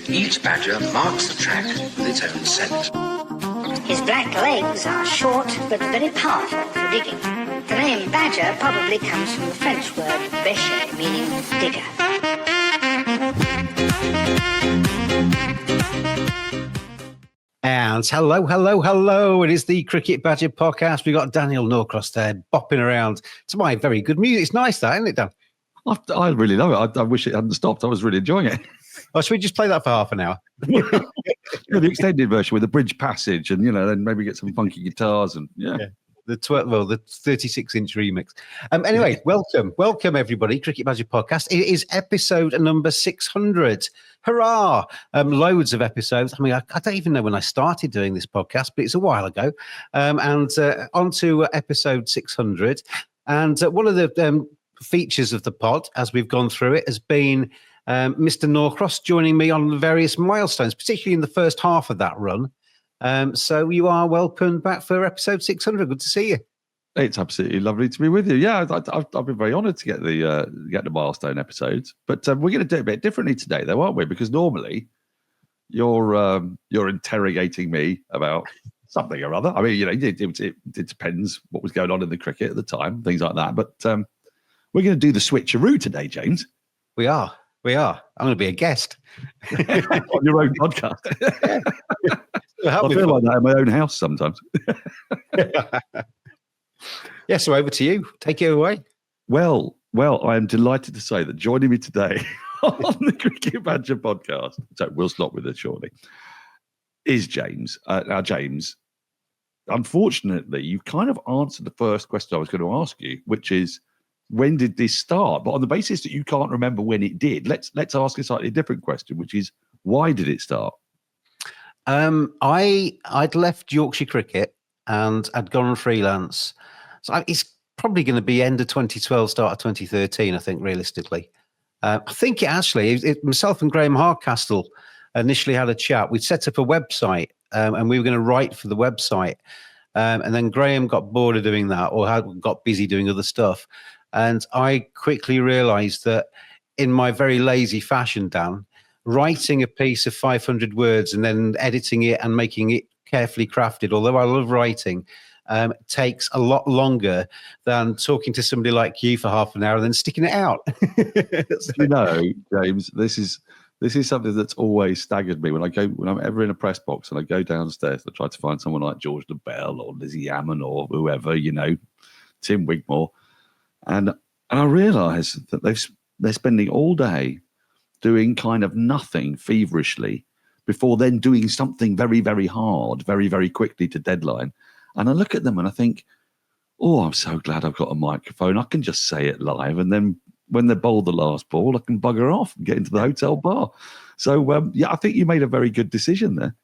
Each badger marks the track with its own scent. His black legs are short but very powerful for digging. The name badger probably comes from the French word bêcher, meaning digger. And hello. It is the Cricket Badger podcast. We've got Daniel Norcross there bopping around to my very good music. It's nice, that, isn't it, Dan? I really love it. I wish it hadn't stopped. I was really enjoying it. Oh, should we just play that for half an hour? The extended version with the bridge passage and, then maybe get some funky guitars and, yeah. The 36-inch remix. Anyway, welcome everybody. Cricket Badger podcast. It is episode number 600. Hurrah! Loads of episodes. I mean, I don't even know when I started doing this podcast, but it's a while ago. And on to episode 600. And one of the features of the pod, as we've gone through it, has been Mr. Norcross joining me on the various milestones, particularly in the first half of that run. So you are welcome back for episode 600. Good to see you. It's absolutely lovely to be with you. Yeah, I've been very honoured to get the milestone episodes, but we're going to do it a bit differently today, though, aren't we? Because normally you're interrogating me about something or other. I mean, it depends what was going on in the cricket at the time, things like that. But we're going to do the switcheroo today, James. We are. I'm going to be a guest on your own podcast. I feel like that in my own house sometimes. Yeah, so over to you. Take it away. Well, I am delighted to say that joining me today on the Cricket Badger podcast, so we'll stop with it shortly, is James. Now, James, unfortunately, you kind of answered the first question I was going to ask you, which is, when did this start? But on the basis that you can't remember when it did, let's ask a slightly different question, which is, why did it start? I'd left Yorkshire Cricket and I'd gone on freelance. So it's probably going to be end of 2012, start of 2013, I think, realistically. I think myself and Graham Hardcastle initially had a chat. We'd set up a website and we were going to write for the website. And then Graham got bored of doing that or got busy doing other stuff. And I quickly realised that in my very lazy fashion, Dan, writing a piece of 500 words and then editing it and making it carefully crafted, although I love writing, takes a lot longer than talking to somebody like you for half an hour and then sticking it out. James, this is something that's always staggered me when I'm ever in a press box and I go downstairs to try to find someone like George LaBelle or Lizzie Ammon or whoever, Tim Wigmore. And I realise that they're spending all day doing kind of nothing feverishly before then doing something very, very hard, very, very quickly to deadline. And I look at them and I think, oh, I'm so glad I've got a microphone. I can just say it live. And then when they bowl the last ball, I can bugger off and get into the hotel bar. So, I think you made a very good decision there.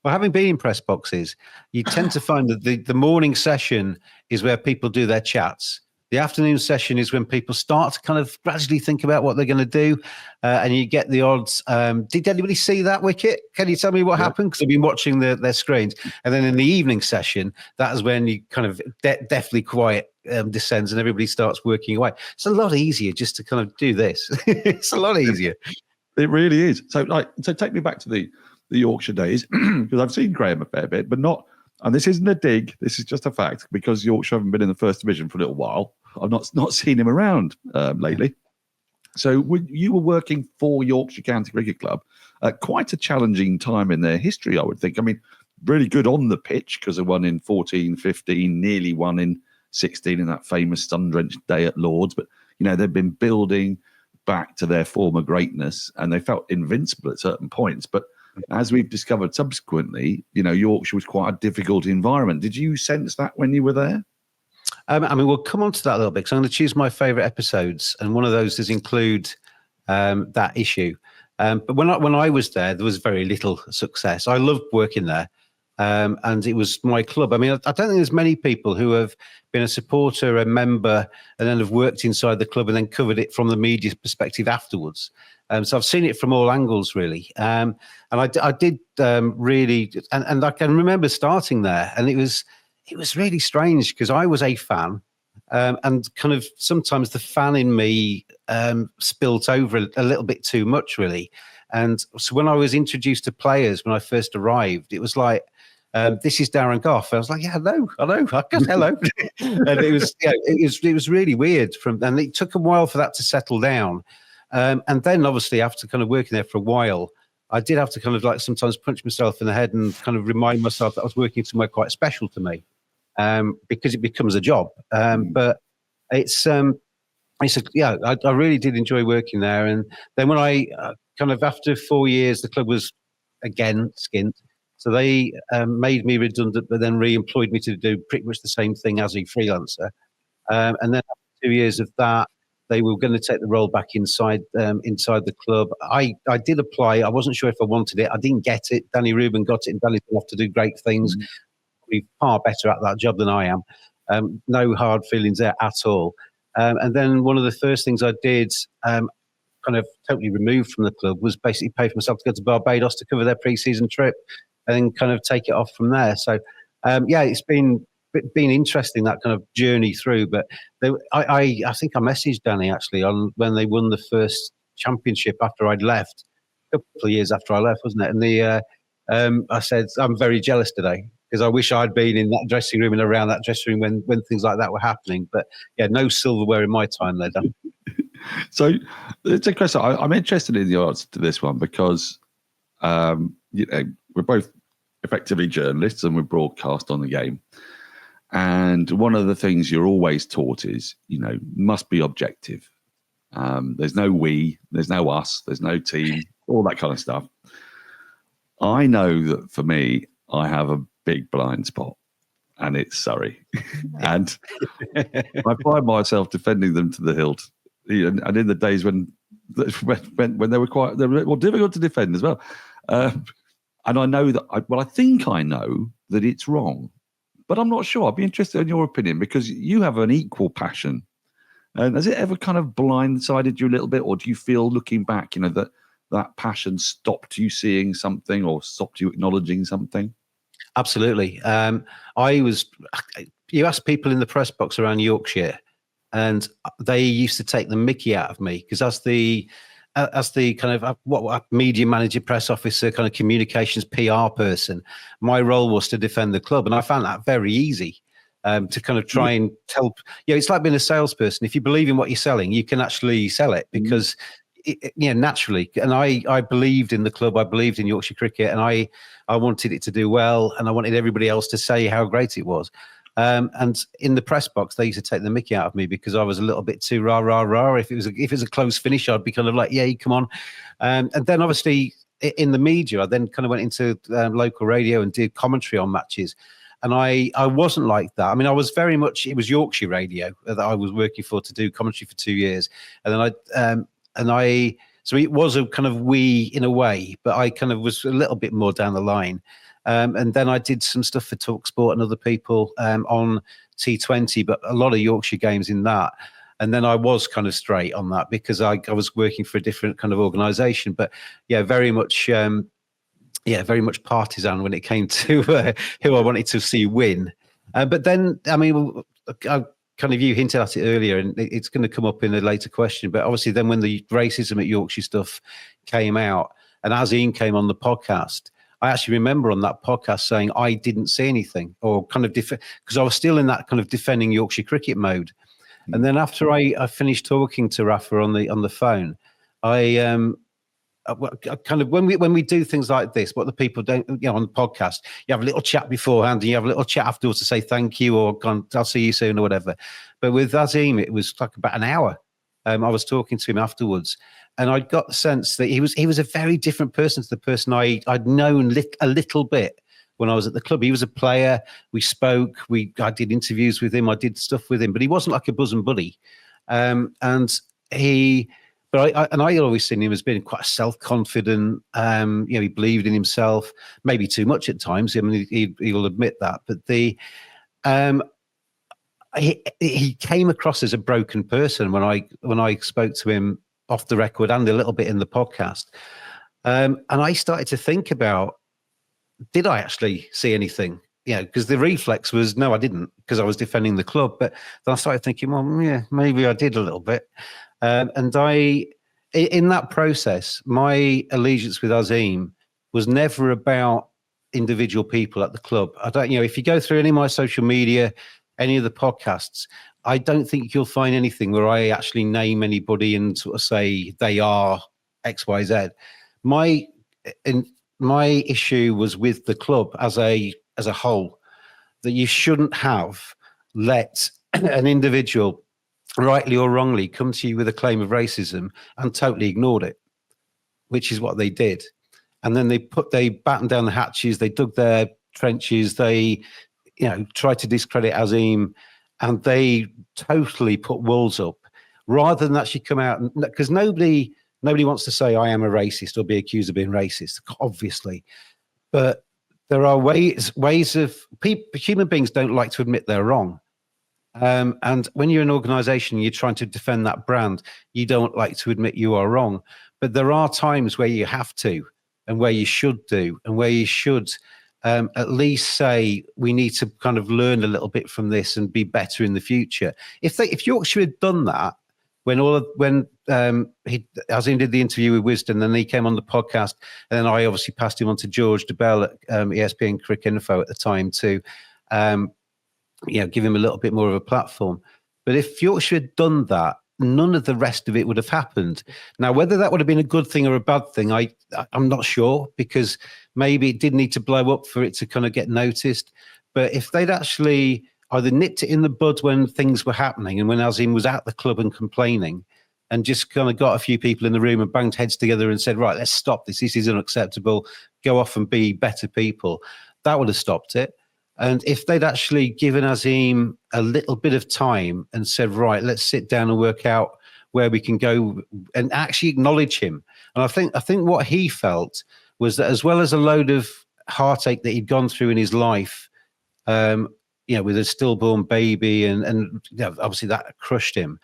Well, having been in press boxes, you tend to find that the morning session is where people do their chats. The afternoon session is when people start to kind of gradually think about what they're going to do, and you get the odds. Did anybody see that wicket? Can you tell me what happened? Because I've been watching their screens. And then in the evening session, that is when you kind of deathly quiet descends and everybody starts working away. It's a lot easier just to kind of do this. It's a lot easier. It really is. So take me back to the Yorkshire days, because I've seen Graham a fair bit, but not. And this isn't a dig. This is just a fact, because Yorkshire haven't been in the first division for a little while. I've not seen him around lately. So when you were working for Yorkshire County Cricket Club at quite a challenging time in their history, I would think. I mean, really good on the pitch because they won in 14, 15, nearly won in 16 in that famous sun-drenched day at Lord's. But, they've been building back to their former greatness and they felt invincible at certain points. But as we've discovered subsequently, Yorkshire was quite a difficult environment. Did you sense that when you were there? We'll come on to that a little bit because I'm going to choose my favourite episodes, and one of those does include that issue. But when I was there was very little success. I loved working there, and it was my club. I mean, I don't think there's many people who have been a supporter, a member, and then have worked inside the club and then covered it from the media perspective afterwards. So I've seen it from all angles, really. And I did really, and I can remember starting there, and it was really strange because I was a fan And kind of sometimes the fan in me spilt over a little bit too much, really. And so when I was introduced to players when I first arrived, it was like, this is Darren Goff. I was like, yeah, hello. I guess hello. And it was really weird. And it took a while for that to settle down. And then obviously after kind of working there for a while, I did have to kind of like sometimes punch myself in the head and kind of remind myself that I was working somewhere quite special to me, because it becomes a job. But I really did enjoy working there. And then when I kind of after 4 years, the club was again skint. So they made me redundant, but then re-employed me to do pretty much the same thing as a freelancer. And then after 2 years of that, they were going to take the role back inside the club. I did apply. I wasn't sure if I wanted it. I didn't get it. Danny Rubin got it, and Danny's off to do great things. He's far better at that job than I am. No hard feelings there at all. And then one of the first things I did, kind of totally removed from the club, was basically pay for myself to go to Barbados to cover their pre-season trip and kind of take it off from there. So, it's been interesting, that kind of journey through. But I think I messaged Danny actually on when they won the first championship after I'd left, a couple of years after I left, wasn't it? And I said, I'm very jealous today because I wish I'd been in that dressing room and around that dressing room when things like that were happening. But yeah, no silverware in my time there, Dan. So it's a question. I'm interested in the answer to this one because we're both effectively journalists and we broadcast on the game. And one of the things you're always taught is, must be objective. There's no we, there's no us, there's no team, all that kind of stuff. I know that for me, I have a big blind spot, and it's Surrey. And I find myself defending them to the hilt. And in the days when they were more difficult to defend as well. And I know that, I think I know that it's wrong. But I'm not sure. I'd be interested in your opinion because you have an equal passion. And has it ever kind of blindsided you a little bit, or do you feel looking back, that passion stopped you seeing something or stopped you acknowledging something? Absolutely. You ask people in the press box around Yorkshire, and they used to take the mickey out of me because as the kind of what media manager, press officer, kind of communications PR person, my role was to defend the club. And I found that very easy to kind of try and tell. It's like being a salesperson. If you believe in what you're selling, you can actually sell it because, naturally. And I believed in the club. I believed in Yorkshire cricket, and I wanted it to do well, and I wanted everybody else to say how great it was. And in the press box, they used to take the mickey out of me because I was a little bit too rah, rah, rah. If it was a close finish, I'd be kind of like, yeah, come on. And then obviously in the media, I then kind of went into local radio and did commentary on matches. And I wasn't like that. I mean, I was very much, it was Yorkshire radio that I was working for to do commentary for 2 years. And then so it was a kind of we in a way, but I kind of was a little bit more down the line. And then I did some stuff for TalkSport and other people on T20, but a lot of Yorkshire games in that. And then I was kind of straight on that because I was working for a different kind of organisation. But very much partisan when it came to who I wanted to see win. But then, I mean, you hinted at it earlier, and it's going to come up in a later question. But obviously, then when the racism at Yorkshire stuff came out, and as Ian came on the podcast, I actually remember on that podcast saying I didn't see anything, or kind of because I was still in that kind of defending Yorkshire cricket mode. And then after I finished talking to Rafa on the phone, I kind of when we do things like this, what the people don't, on the podcast, you have a little chat beforehand, and you have a little chat afterwards to say thank you or I'll see you soon or whatever. But with Azim, it was like about an hour. I was talking to him afterwards, and I got the sense that he was a very different person to the person I'd known a little bit when I was at the club. He was a player. We spoke. I did interviews with him. I did stuff with him, but he wasn't like a bosom buddy. I always seen him as being quite self-confident. He believed in himself, maybe too much at times. I mean, he'll admit that. But he came across as a broken person when I spoke to him off the record and a little bit in the podcast. And I started to think about, did I actually see anything? because the reflex was, no, I didn't, because I was defending the club. But then I started thinking, well, yeah, maybe I did a little bit. And in that process, my allegiance with Azim was never about individual people at the club. I don't, if you go through any of my social media, any of the podcasts, I don't think you'll find anything where I actually name anybody and sort of say they are X, Y, Z. My issue was with the club as a whole, that you shouldn't have let an individual, rightly or wrongly, come to you with a claim of racism and totally ignored it, which is what they did. And then they battened down the hatches, they dug their trenches, they, tried to discredit Azim, and they totally put walls up rather than actually come out, because nobody wants to say I am a racist or be accused of being racist, obviously. But there are ways of human beings don't like to admit they're wrong. And when you're an organization, you're trying to defend that brand, you don't like to admit you are wrong. But there are times where you have to, and where you should do, and where you should at least say, we need to kind of learn a little bit from this and be better in the future. If Yorkshire had done that, when Azim did the interview with Wisdom, then he came on the podcast, and then I obviously passed him on to George DeBell at ESPN Cricket Info at the time to give him a little bit more of a platform. But if Yorkshire had done that, none of the rest of it would have happened. Now, whether that would have been a good thing or a bad thing, I'm not sure, because maybe it did need to blow up for it to kind of get noticed. But if they'd actually either nipped it in the bud when things were happening and when Azim was at the club and complaining, and just kind of got a few people in the room and banged heads together and said, right, let's stop this. This is unacceptable. Go off and be better people. That would have stopped it. And if they'd actually given Azim a little bit of time and said, right, let's sit down and work out where we can go, and actually acknowledge him. And I think what he felt was that, as well as a load of heartache that he'd gone through in his life, with a stillborn baby, and obviously that crushed him.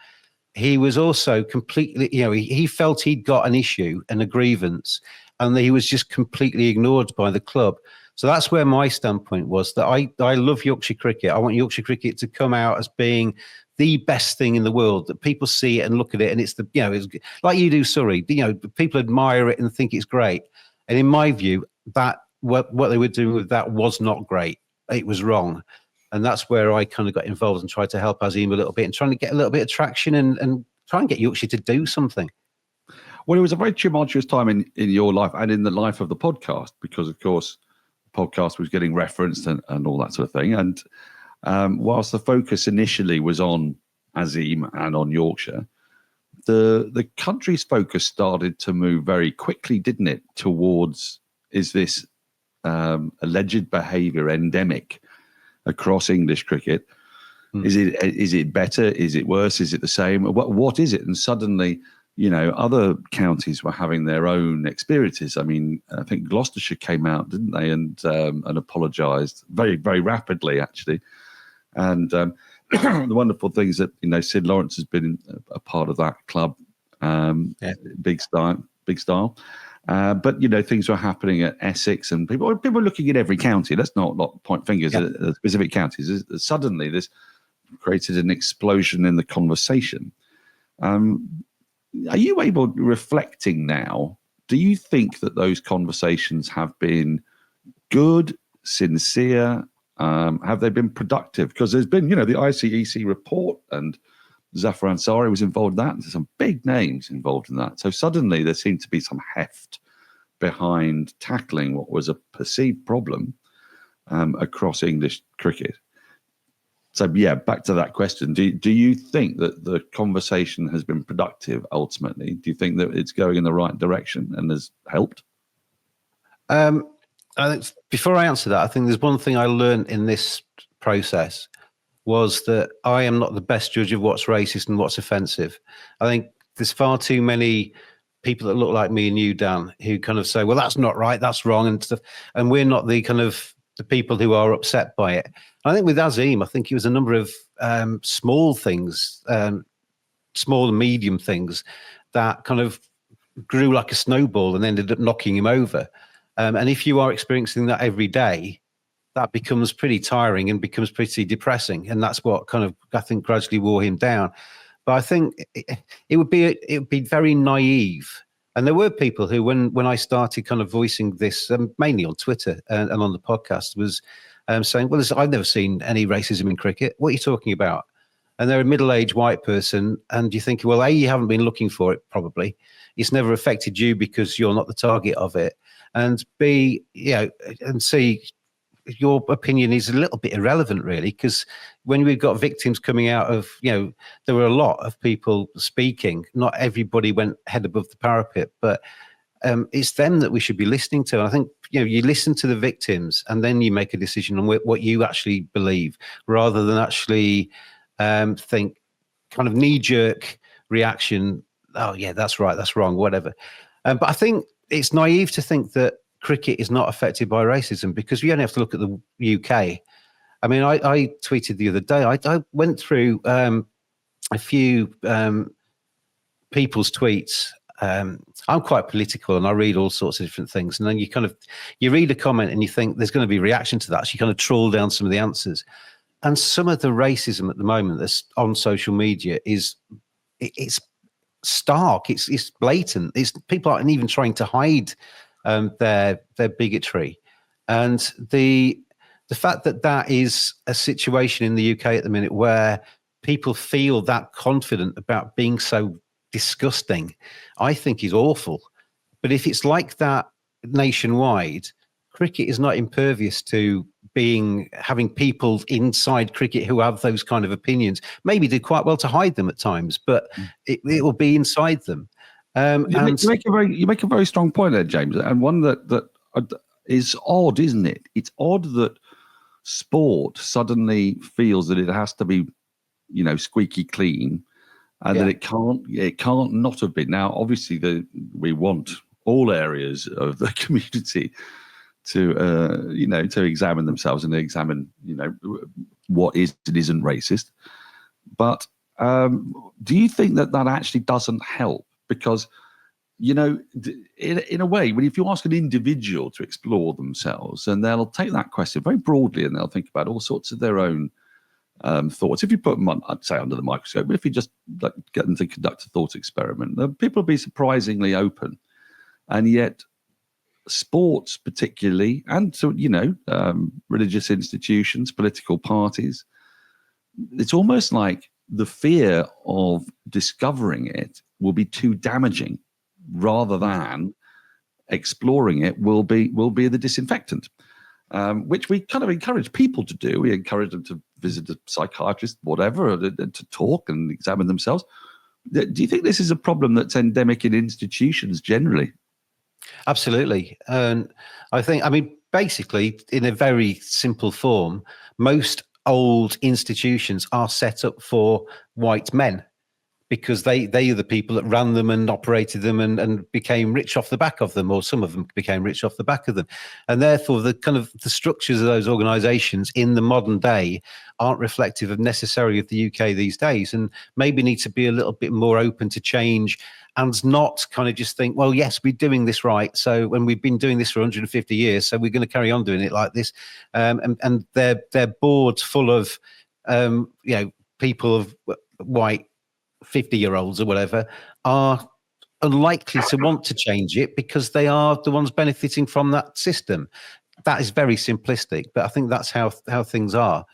He was also completely, he felt he'd got an issue and a grievance, and that he was just completely ignored by the club. So that's where my standpoint was, that I love Yorkshire cricket. I want Yorkshire cricket to come out as being the best thing in the world, that people see it and look at it, and it's it's like you do Surrey. People admire it and think it's great. And in my view, that what they were doing with that was not great. It was wrong. And that's where I kind of got involved and tried to help Azim a little bit and trying to get a little bit of traction and try and get Yorkshire to do something. Well, it was a very tumultuous time in your life and in the life of the podcast, because, of course, the podcast was getting referenced and all that sort of thing. And whilst the focus initially was on Azim and on Yorkshire, the country's focus started to move very quickly, didn't it, towards, is this alleged behaviour endemic across English cricket? Is it better? Is it worse? Is it the same? What is it? And suddenly, other counties were having their own experiences. I mean, I think Gloucestershire came out, didn't they, and apologised very, very rapidly, actually. And the wonderful things that Sid Lawrence has been a part of that club, big style. But things were happening at Essex, and people were looking at every county. Let's not point fingers at specific counties. Suddenly, this created an explosion in the conversation. Are you able, reflecting now, do you think that those conversations have been good, sincere? Have they been productive? Because there's been, the ICEC report, and Zafar Ansari was involved in that. There's some big names involved in that. So suddenly there seemed to be some heft behind tackling what was a perceived problem across English cricket. So, back to that question. Do you think that the conversation has been productive ultimately? Do you think that it's going in the right direction and has helped? I think before I answer that, I think there's one thing I learned in this process was that I am not the best judge of what's racist and what's offensive. I think there's far too many people that look like me and you, Dan, who kind of say, well, that's not right, that's wrong and stuff. And we're not the kind of the people who are upset by it. I think with Azim, I think it was a number of small things, small and medium things that kind of grew like a snowball and ended up knocking him over. And if you are experiencing that every day, that becomes pretty tiring and becomes pretty depressing, and that's what kind of, I think, gradually wore him down. But I think it would be very naive. And there were people who, when I started kind of voicing this, mainly on Twitter and on the podcast, was saying, well, I've never seen any racism in cricket. What are you talking about? And they're a middle-aged white person, and you think, well, A, you haven't been looking for it, probably. It's never affected you because you're not the target of it. And B, and C, your opinion is a little bit irrelevant, really, because when we've got victims coming out of, there were a lot of people speaking. Not everybody went head above the parapet, but it's them that we should be listening to. And I think, you listen to the victims and then you make a decision on what you actually believe, rather than actually think kind of knee-jerk reaction, oh, yeah, that's right, that's wrong, whatever. But I think it's naive to think that cricket is not affected by racism, because we only have to look at the UK. I mean, I tweeted the other day, I went through a few people's tweets. I'm quite political and I read all sorts of different things. And then you read a comment and you think there's going to be a reaction to that. So you kind of trawl down some of the answers. And some of the racism at the moment that's on social media it's stark. It's blatant. People aren't even trying to hide their bigotry. And the fact that is a situation in the UK at the minute where people feel that confident about being so disgusting, I think is awful. But if it's like that nationwide, cricket is not impervious to having people inside cricket who have those kind of opinions. Maybe do quite well to hide them at times, but it will be inside them. You make a very strong point there, James, and one that is odd, isn't it? It's odd that sport suddenly feels that it has to be, squeaky clean, and that it can't not have been. Now, obviously, we want all areas of the community to to examine themselves and examine what is and isn't racist. But do you think that actually doesn't help? Because in a way, if you ask an individual to explore themselves, and they'll take that question very broadly and they'll think about all sorts of their own thoughts. If you put them on, I'd say, under the microscope, but if you just get them to conduct a thought experiment, people will be surprisingly open. And yet sports particularly, and so, religious institutions, political parties, it's almost like the fear of discovering it will be too damaging, rather than exploring it will be the disinfectant, which we kind of encourage people to do. We encourage them to visit a psychiatrist, whatever, to talk and examine themselves. Do you think this is a problem that's endemic in institutions generally? Absolutely. And basically, in a very simple form, most old institutions are set up for white men, because they are the people that ran them and operated them and became rich off the back of them, or some of them became rich off the back of them. And therefore, the structures of those organizations in the modern day aren't reflective of necessarily of the UK these days, and maybe need to be a little bit more open to change, and not kind of just think, well, yes, we're doing this right. So when we've been doing this for 150 years, so we're going to carry on doing it like this. And their boards full of, people of white 50-year-olds or whatever are unlikely to want to change it, because they are the ones benefiting from that system. That is very simplistic, but I think that's how things are.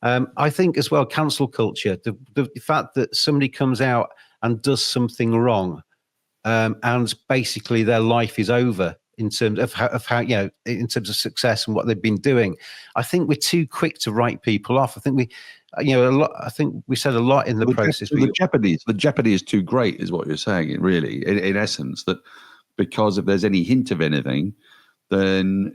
I think as well, cancel culture, the fact that somebody comes out and does something wrong, and basically their life is over in terms of how in terms of success and what they've been doing. I think we're too quick to write people off. I think we said a lot in the process. The jeopardy is too great, is what you're saying. Really, in essence, that because if there's any hint of anything, then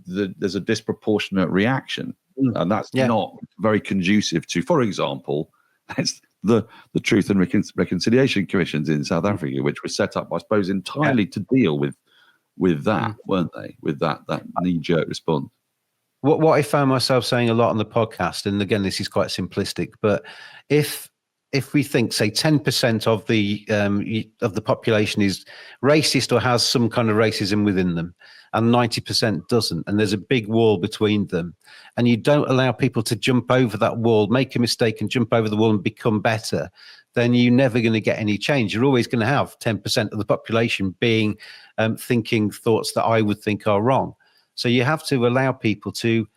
there's a disproportionate reaction, and that's not very conducive to, for example, that's the Truth and Reconciliation Commissions in South Africa, which were set up, I suppose, entirely to deal with that, weren't they? With that knee-jerk response. What I found myself saying a lot on the podcast, and again, this is quite simplistic, but if if we think, say, 10% of the population is racist or has some kind of racism within them, and 90% doesn't, and there's a big wall between them, and you don't allow people to jump over that wall, make a mistake and jump over the wall and become better, then you're never going to get any change. You're always going to have 10% of the population being thinking thoughts that I would think are wrong. So you have to allow people to,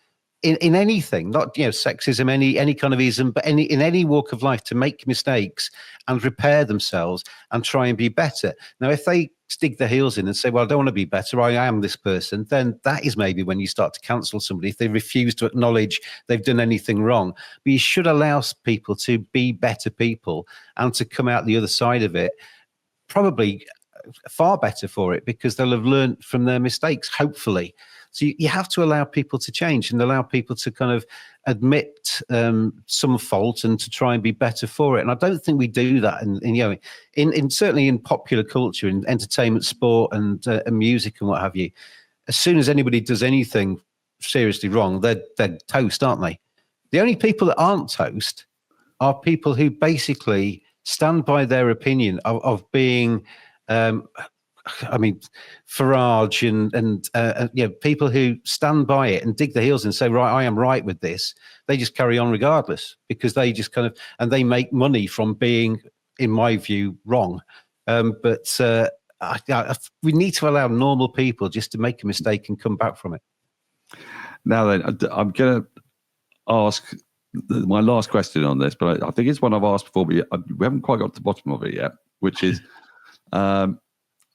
in anything, not sexism, any kind of ism, but in any walk of life, to make mistakes and repair themselves and try and be better. Now, if they dig their heels in and say, well, I don't want to be better, I am this person, then that is maybe when you start to cancel somebody, if they refuse to acknowledge they've done anything wrong. But you should allow people to be better people and to come out the other side of it probably far better for it, because they'll have learned from their mistakes, hopefully. So you have to allow people to change and allow people to kind of admit some fault and to try and be better for it. And I don't think we do that in certainly in popular culture, in entertainment, sport, and music and what have you. As soon as anybody does anything seriously wrong, they're toast, aren't they? The only people that aren't toast are people who basically stand by their opinion of being. Farage and people who stand by it and dig their heels and say, right, I am right with this. They just carry on regardless, because they just and they make money from being, in my view, wrong. But we need to allow normal people just to make a mistake and come back from it. Now then, I'm going to ask my last question on this, but I think it's one I've asked before, but we haven't quite got to the bottom of it yet, which is,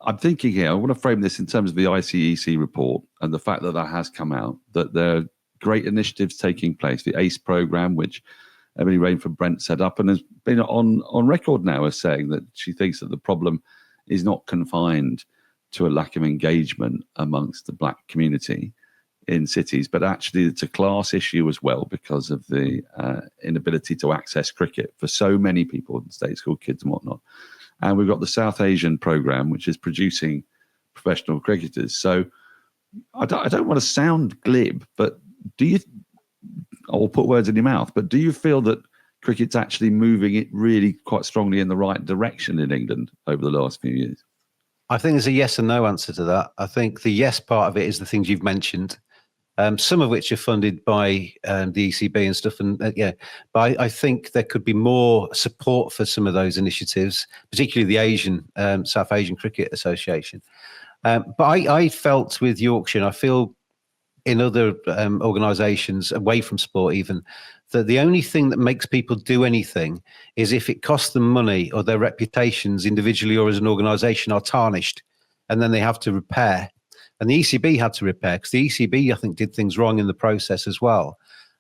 I'm thinking here, I want to frame this in terms of the ICEC report and the fact that has come out, that there are great initiatives taking place. The ACE program, which Emily Rainford-Brent set up and has been on record now as saying that she thinks that the problem is not confined to a lack of engagement amongst the black community in cities, but actually it's a class issue as well, because of the inability to access cricket for so many people, state school kids and whatnot. And we've got the South Asian program, which is producing professional cricketers. So I don't want to sound glib, but I'll put words in your mouth, but do you feel that cricket's actually moving it really quite strongly in the right direction in England over the last few years? I think there's a yes and no answer to that. I think the yes part of it is the things you've mentioned. Some of which are funded by the ECB and stuff. But I think there could be more support for some of those initiatives, particularly the South Asian Cricket Association. But I felt with Yorkshire, and I feel in other organisations away from sport even, that the only thing that makes people do anything is if it costs them money or their reputations individually or as an organisation are tarnished, and then they have to repair. And the ECB had to repair, because the ECB, I think, did things wrong in the process as well.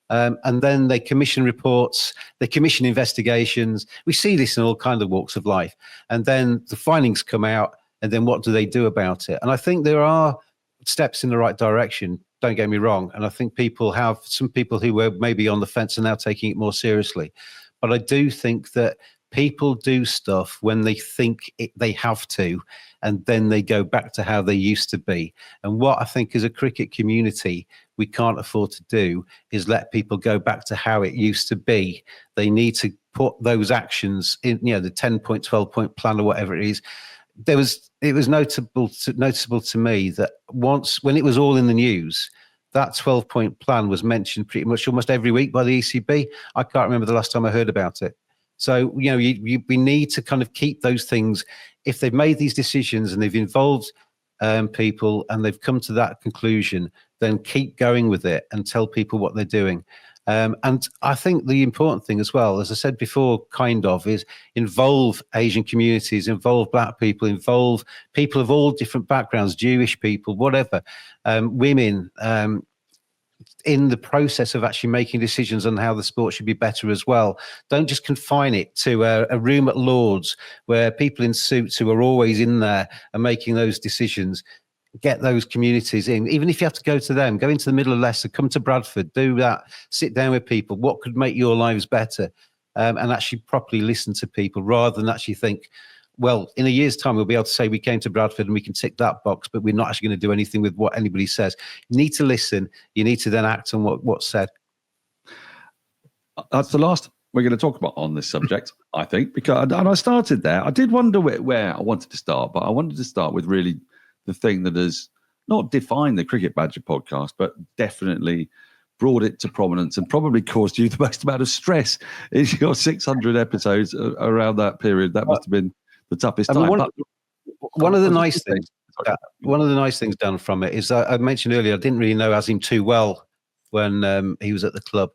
And then they commission reports, they commission investigations. We see this in all kinds of walks of life. And then the findings come out, and then what do they do about it? And I think there are steps in the right direction, don't get me wrong. And I think some people who were maybe on the fence are now taking it more seriously. But I do think that people do stuff when they think they have to, and then they go back to how they used to be. And what I think as a cricket community we can't afford to do is let people go back to how it used to be. They need to put those actions in, the 10-point, 12-point plan or whatever it is. It was noticeable to me that when it was all in the news, that 12-point plan was mentioned pretty much almost every week by the ECB. I can't remember the last time I heard about it. So, we need to kind of keep those things. If they've made these decisions and they've involved people and they've come to that conclusion, then keep going with it and tell people what they're doing. And I think the important thing as well, as I said before, is involve Asian communities, involve black people, involve people of all different backgrounds, Jewish people, whatever, women, in the process of actually making decisions on how the sport should be better as well. Don't just confine it to a room at Lords where people in suits who are always in there are making those decisions. Get those communities in, even if you have to go to them, go into the middle of Leicester, come to Bradford, do that, sit down with people. What could make your lives better? And actually properly listen to people rather than actually think, well, in a year's time, we'll be able to say we came to Bradford and we can tick that box, but we're not actually going to do anything with what anybody says. You need to listen. You need to then act on what's said. That's the last we're going to talk about on this subject, I think, because and I started there. I did wonder where I wanted to start, but I wanted to start with really the thing that has not defined the Cricket Badger podcast, but definitely brought it to prominence and probably caused you the most amount of stress in your 600 episodes around that period. That must have been the toughest time. One of the nice things done from it is I mentioned earlier, I didn't really know Azim too well when he was at the club.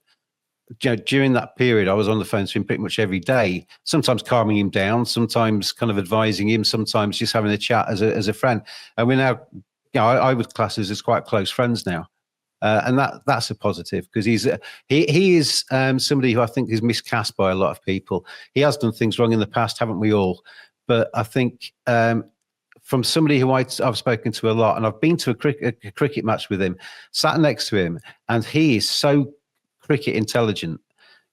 During that period, I was on the phone to him pretty much every day, sometimes calming him down, sometimes kind of advising him, sometimes just having a chat as a friend. And we're now, I would class us as quite close friends now. And that's a positive because he is somebody who I think is miscast by a lot of people. He has done things wrong in the past, haven't we all? But I think from somebody who I've spoken to a lot, and I've been to a cricket match with him, sat next to him, and he is so cricket intelligent.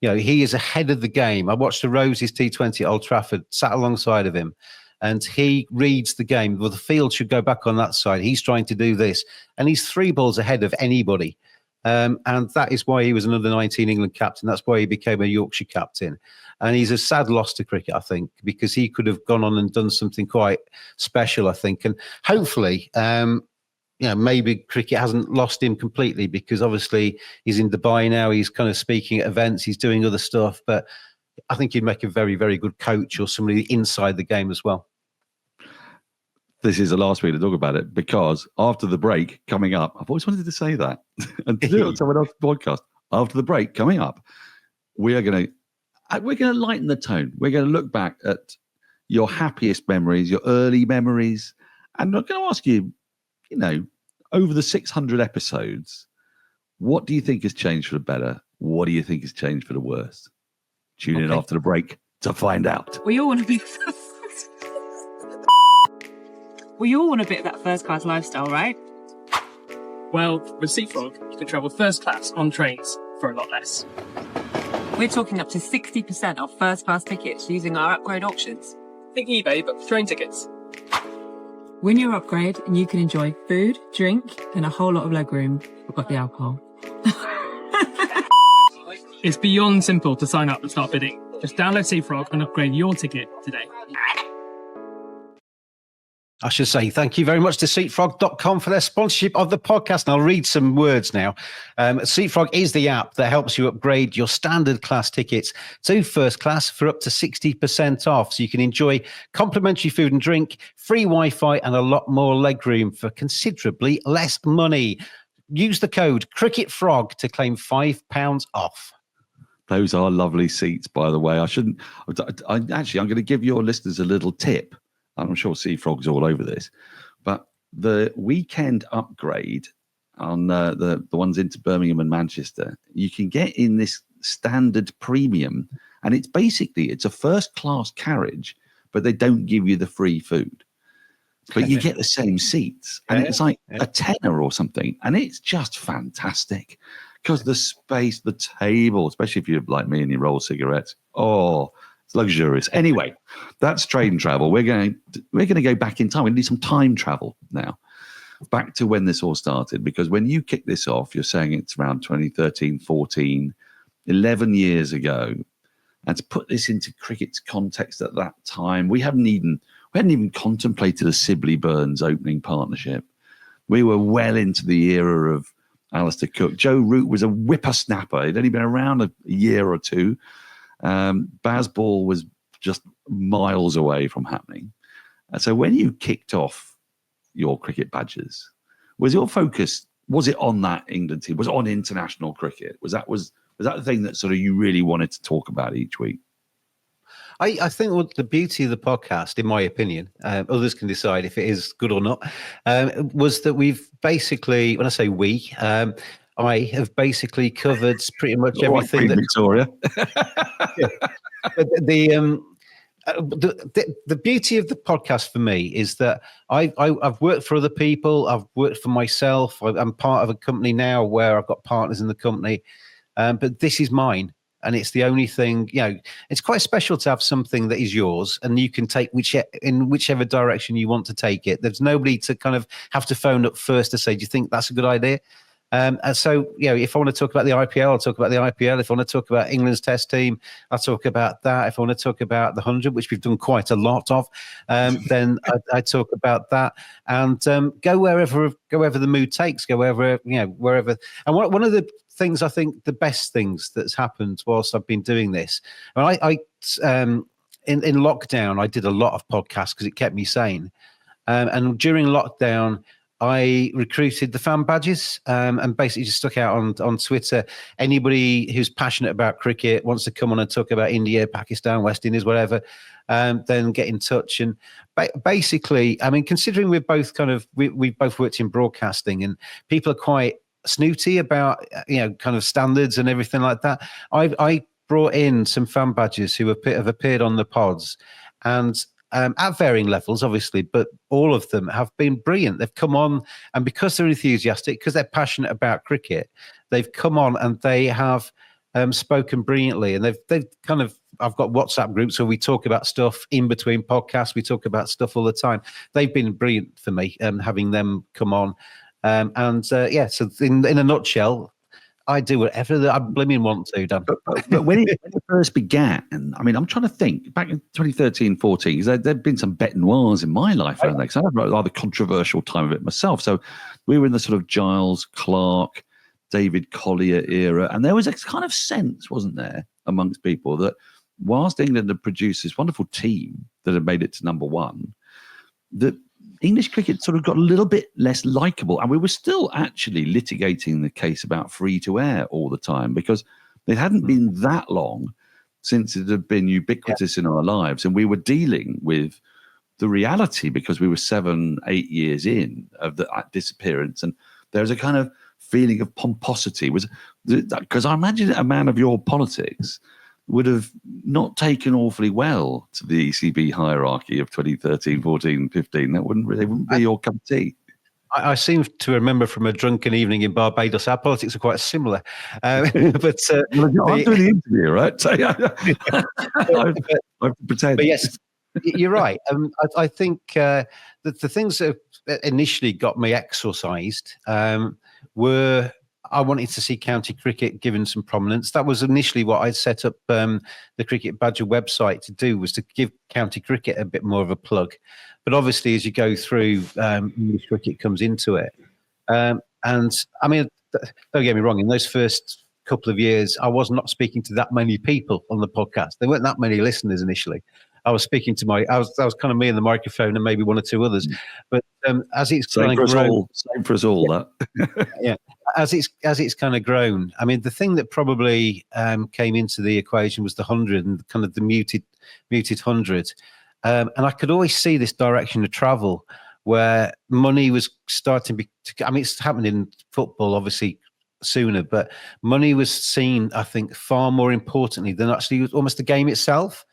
He is ahead of the game. I watched the Roses T20 at Old Trafford, sat alongside of him, and he reads the game. Well, the field should go back on that side. He's trying to do this, and he's 3 balls ahead of anybody. And that is why he was an under-19 England captain. That's why he became a Yorkshire captain. And he's a sad loss to cricket, I think, because he could have gone on and done something quite special, I think. And hopefully, maybe cricket hasn't lost him completely because obviously he's in Dubai now. He's kind of speaking at events. He's doing other stuff. But I think he'd make a very, very good coach or somebody inside the game as well. This is the last week to talk about it because after the break coming up, I've always wanted to say that and to do it on someone else's podcast. After the break coming up, we're going to lighten the tone. We're going to look back at your happiest memories, your early memories, and I'm going to ask you, over the 600 episodes, what do you think has changed for the better? What do you think has changed for the worst? Tune in after the break to find out. We all want a bit of that first class lifestyle, right? Well, with Seafrog, you can travel first class on trains for a lot less. We're talking up to 60% off first class tickets using our upgrade options. Think eBay, but for train tickets. Win your upgrade and you can enjoy food, drink, and a whole lot of legroom. Forgot the alcohol. It's beyond simple to sign up and start bidding. Just download Seafrog and upgrade your ticket today. I should say thank you very much to seatfrog.com for their sponsorship of the podcast. And I'll read some words now. Seatfrog is the app that helps you upgrade your standard class tickets to first class for up to 60% off. So you can enjoy complimentary food and drink, free Wi-Fi, and a lot more legroom for considerably less money. Use the code CricketFrog to claim £5 off. Those are lovely seats, by the way. I'm going to give your listeners a little tip. I'm sure Seafrog's all over this, but the weekend upgrade on the ones into Birmingham and Manchester, you can get in this standard premium, and it's a first class carriage, but they don't give you the free food, but you get the same seats, and it's like a tenner or something, and it's just fantastic because the space, the table, especially if you're like me and you roll cigarettes, it's luxurious. Anyway, that's train travel. We're going to go back in time. We need some time travel now, back to when this all started. Because when you kick this off, you're saying it's around 2013, 14, 11 years ago. And to put this into cricket's context at that time, we hadn't even contemplated a Sibley Burns opening partnership. We were well into the era of Alistair Cook. Joe Root was a whippersnapper. He'd only been around a year or two. Bazball was just miles away from happening. And so when you kicked off your cricket badges, was your focus, was it on that England team? Was it on international cricket? Was that the thing that sort of you really wanted to talk about each week? I think what the beauty of the podcast, in my opinion, others can decide if it is good or not, was that we've basically, when I say we, I have basically covered pretty much everything that Victoria. The beauty of the podcast for me is that I've worked for other people. I've worked for myself. I'm part of a company now where I've got partners in the company, but this is mine. And it's the only thing, it's quite special to have something that is yours and you can take in whichever direction you want to take it. There's nobody to kind of have to phone up first to say, do you think that's a good idea? And so, if I want to talk about the IPL, I'll talk about the IPL. If I want to talk about England's Test team, I'll talk about that. If I want to talk about the 100, which we've done quite a lot of, then I talk about that. And go wherever the mood takes. Go wherever. And one of the things, I think, the best things that's happened whilst I've been doing this, and in lockdown, I did a lot of podcasts because it kept me sane. And during lockdown, I recruited the fan badges and basically just stuck out on Twitter. Anybody who's passionate about cricket, wants to come on and talk about India, Pakistan, West Indies, whatever, then get in touch. And basically, I mean, considering we're both we both worked in broadcasting and people are quite snooty about, kind of standards and everything like that. I brought in some fan badges who have appeared on the pods and at varying levels, obviously, but all of them have been brilliant. They've come on, and because they're enthusiastic, because they're passionate about cricket, they've come on and they have spoken brilliantly. And they've kind of, I've got WhatsApp groups where we talk about stuff in between podcasts. We talk about stuff all the time. They've been brilliant for me, having them come on. So in a nutshell, I do whatever I blooming want to, Dan. But when it first began, I mean, I'm trying to think back in 2013, 14, because there'd been some bête noirs in my life around that. Because I had a rather controversial time of it myself. So we were in the sort of Giles Clark, David Collier era, and there was a kind of sense, wasn't there, amongst people that whilst England had produced this wonderful team that had made it to number one, that English cricket sort of got a little bit less likable, and we were still actually litigating the case about free to air all the time because it hadn't been that long since it had been ubiquitous in our lives, and we were dealing with the reality because we were 7-8 years in of the disappearance, and there was a kind of feeling of pomposity. Because I imagine a man of your politics would have not taken awfully well to the ECB hierarchy of 2013, 14, 15. That wouldn't be your cup of tea. I seem to remember from a drunken evening in Barbados, our politics are quite similar. But I'm doing the interview, right? So, I have to pretend. But yes, you're right. I think that the things that initially got me exorcised were I wanted to see county cricket given some prominence. That was initially what I'd set up the Cricket Badger website to do, was to give county cricket a bit more of a plug. But obviously, as you go through, English cricket comes into it. And I mean, don't get me wrong, in those first couple of years, I was not speaking to that many people on the podcast. There weren't that many listeners initially. I was speaking to I was kind of me and the microphone and maybe one or two others. But as it's kind of grown, same for us all, that. Yeah. As it's kind of grown, I mean, the thing that probably came into the equation was the 100 and kind of the muted 100. And I could always see this direction of travel where money was starting I mean, it's happened in football, obviously, sooner, but money was seen, I think, far more importantly than actually almost the game itself.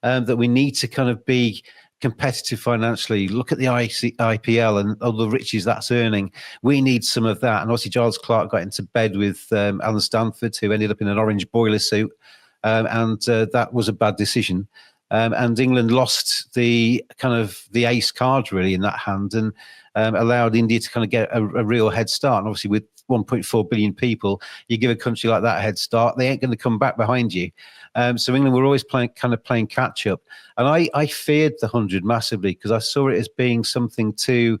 That we need to kind of be competitive financially. Look at the IPL and all the riches that's earning. We need some of that. And obviously, Giles Clark got into bed with Alan Stanford, who ended up in an orange boiler suit, and that was a bad decision. And England lost the ace card really in that hand, and allowed India to kind of get a real head start. And obviously, with 1.4 billion people, you give a country like that a head start, they ain't going to come back behind you. So England were always playing catch up. And I feared the 100 massively because I saw it as being something to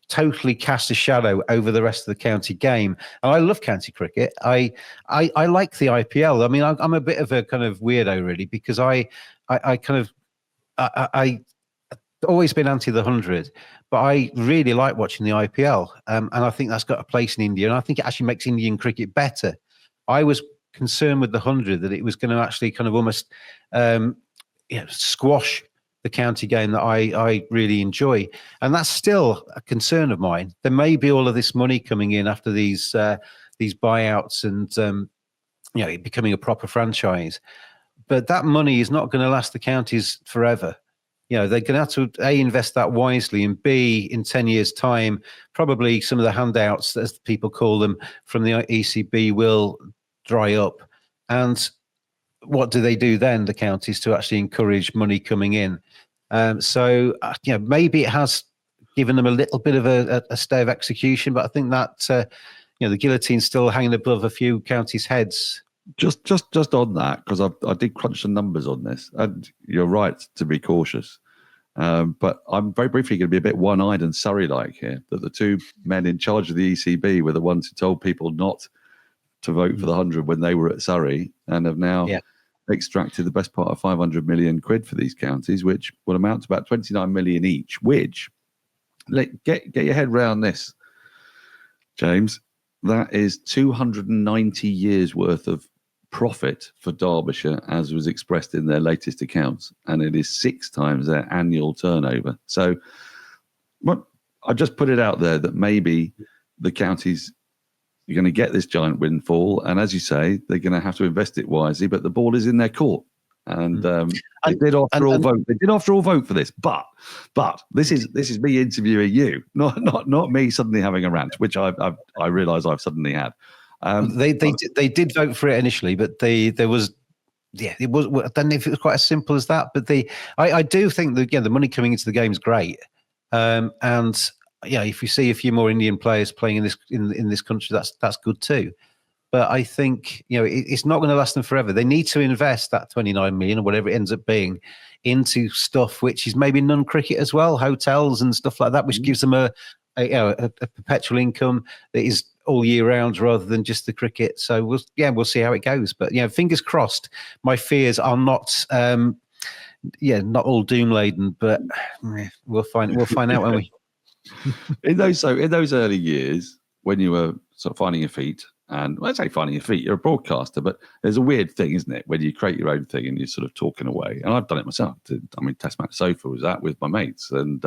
totally cast a shadow over the rest of the county game. And I love county cricket. I like the IPL. I mean, I'm a bit of a kind of weirdo really, because I always been anti the 100, but I really like watching the IPL. And I think that's got a place in India. And I think it actually makes Indian cricket better. I was concerned with the 100 that it was going to actually kind of almost squash the county game that I really enjoy. And that's still a concern of mine. There may be all of this money coming in after these buyouts and it becoming a proper franchise. But that money is not going to last the counties forever. They're going to have to A, invest that wisely, and B, in 10 years' time, probably some of the handouts, as people call them, from the ECB will dry up. And what do they do then, the counties, to actually encourage money coming in? So maybe it has given them a little bit of a stay of execution. But I think that the guillotine's still hanging above a few counties' heads. Just on that, because I did crunch the numbers on this, and you're right to be cautious. But I'm very briefly going to be a bit one-eyed and Surrey-like here, that the two men in charge of the ECB were the ones who told people not to vote for the 100 when they were at Surrey, and have now extracted the best part of 500 million quid for these counties, which would amount to about 29 million each, which, get your head round this, James, that is 290 years worth of profit for Derbyshire, as was expressed in their latest accounts, and it is 6 times their annual turnover. So I just put it out there that maybe the counties are going to get this giant windfall, and as you say, they're going to have to invest it wisely, but the ball is in their court. And they did after all vote. They did after all vote for this, but this is me interviewing you, not me suddenly having a rant, which I realise I've suddenly had. They did vote for it initially, but there was it was. I don't know if it was quite as simple as that, but I do think that the money coming into the game is great, and if you see a few more Indian players playing in this country, that's good too. But I think, it's not going to last them forever. They need to invest that 29 million or whatever it ends up being into stuff which is maybe non-cricket as well, hotels and stuff like that, which gives them a perpetual income that is all year round rather than just the cricket. So we'll see how it goes. But fingers crossed. My fears are not not all doom laden, but we'll find out, won't we? In those early years when you were sort of finding your feet. And when I say finding your feet, you're a broadcaster, but there's a weird thing, isn't it, when you create your own thing and you're sort of talking away. And I've done it myself. Test Match Sofa was that with my mates, and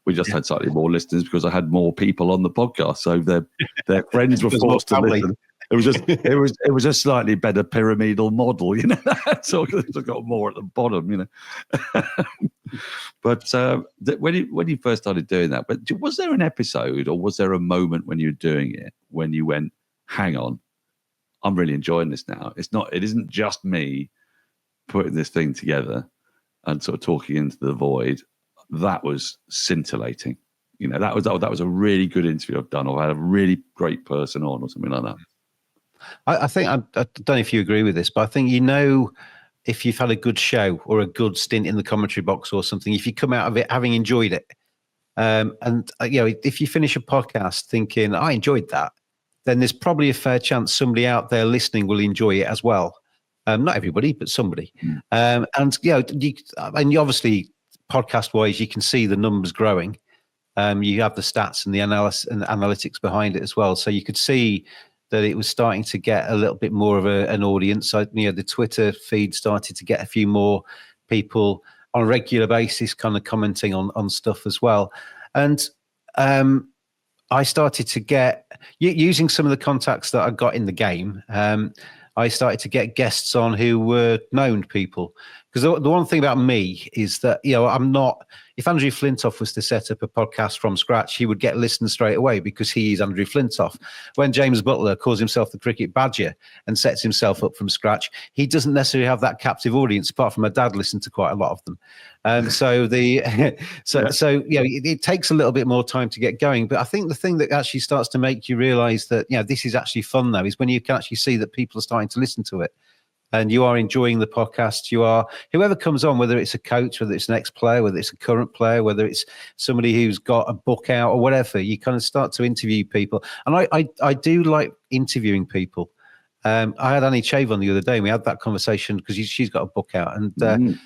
we just had slightly more listeners because I had more people on the podcast, so their friends were forced to listen. It was a slightly better pyramidal model, So it's got more at the bottom, But when you first started doing that, but was there an episode or was there a moment when you were doing it when you went, hang on, I'm really enjoying this now. It isn't just me putting this thing together and sort of talking into the void. That was scintillating. That was a really good interview I've done, or I had a really great person on, or something like that. I think, I don't know if you agree with this, but I think, if you've had a good show or a good stint in the commentary box or something, if you come out of it having enjoyed it, if you finish a podcast thinking, I enjoyed that, then there's probably a fair chance somebody out there listening will enjoy it as well. Not everybody, but somebody. And obviously, podcast-wise, you can see the numbers growing. You have the stats and the analysis and the analytics behind it as well. So you could see that it was starting to get a little bit more of an audience. So, the Twitter feed started to get a few more people on a regular basis kind of commenting on stuff as well. And I started to get, using some of the contacts that I got in the game, I started to get guests on who were known people. Because the one thing about me is that, I'm not, if Andrew Flintoff was to set up a podcast from scratch, he would get listened straight away because he is Andrew Flintoff. When James Buttler calls himself the Cricket Badger and sets himself up from scratch, he doesn't necessarily have that captive audience, apart from my dad listened to quite a lot of them. It takes a little bit more time to get going. But I think the thing that actually starts to make you realize that, this is actually fun now is when you can actually see that people are starting to listen to it. And you are enjoying the podcast. You are, whoever comes on, whether it's a coach, whether it's an ex-player, whether it's a current player, whether it's somebody who's got a book out or whatever, you kind of start to interview people. And I do like interviewing people. I had Annie Chave on the other day, and we had that conversation because she's got a book out. And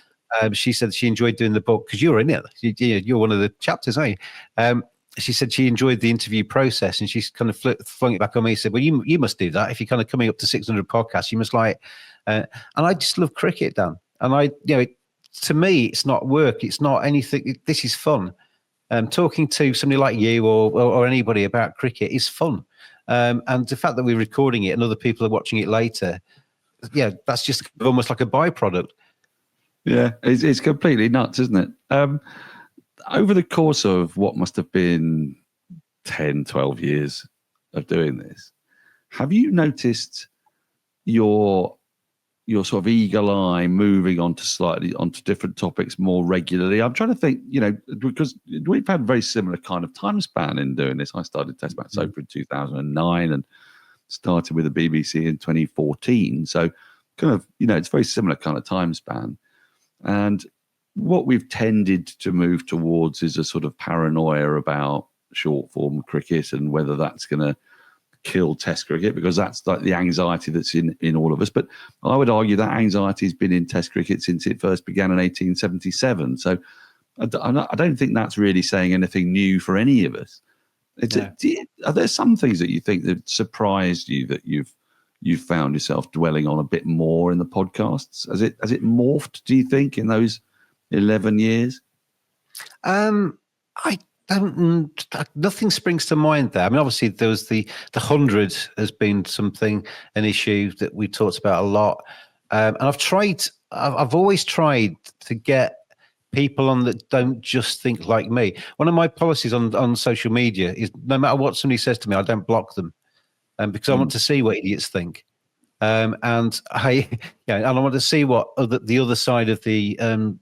she said she enjoyed doing the book because you're in it. You're one of the chapters, aren't you? She said she enjoyed the interview process, and she's kind of flung it back on me. She said, well, you must do that. If you're kind of coming up to 600 podcasts, you must like, and I just love cricket, Dan. And to me, it's not work. It's not anything. This is fun. Talking to somebody like you or anybody about cricket is fun. And the fact that we're recording it and other people are watching it later, that's just almost like a byproduct. Yeah, it's completely nuts, isn't it? Over the course of what must have been 10, 12 years of doing this, have you noticed your your sort of eagle eye moving onto different topics more regularly. I'm trying to think, because we've had a very similar kind of time span in doing this. I started Test Match Sofa in 2009 and started with the BBC in 2014. So kind of, it's a very similar kind of time span. And what we've tended to move towards is a sort of paranoia about short form cricket and whether that's going to kill Test cricket, because that's like the anxiety that's in all of us. But I would argue that anxiety has been in Test cricket since it first began in 1877. So I don't think that's really saying anything new for any of us. Are there some things that you think that surprised you that you've found yourself dwelling on a bit more in the podcasts? Has it morphed, do you think, in those 11 years? I don't. Nothing springs to mind there. I mean, obviously there was the 100 has been an issue that we talked about a lot, and I've always tried to get people on that don't just think like me. One of my policies on social media is no matter what somebody says to me, I don't block them, because I want to see what idiots think. And I want to see what the other side of the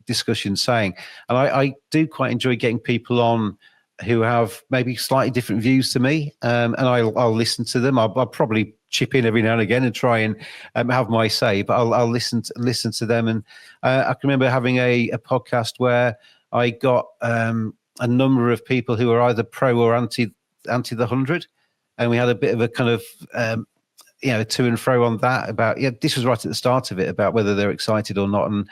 discussion saying. And I do quite enjoy getting people on who have maybe slightly different views to me, and I'll listen to them. I'll probably chip in every now and again and try and have my say, but I'll listen to them. And I can remember having a podcast where I got a number of people who were either pro or anti the 100, and we had a bit of a kind of to and fro on that about, this was right at the start of it, about whether they're excited or not, and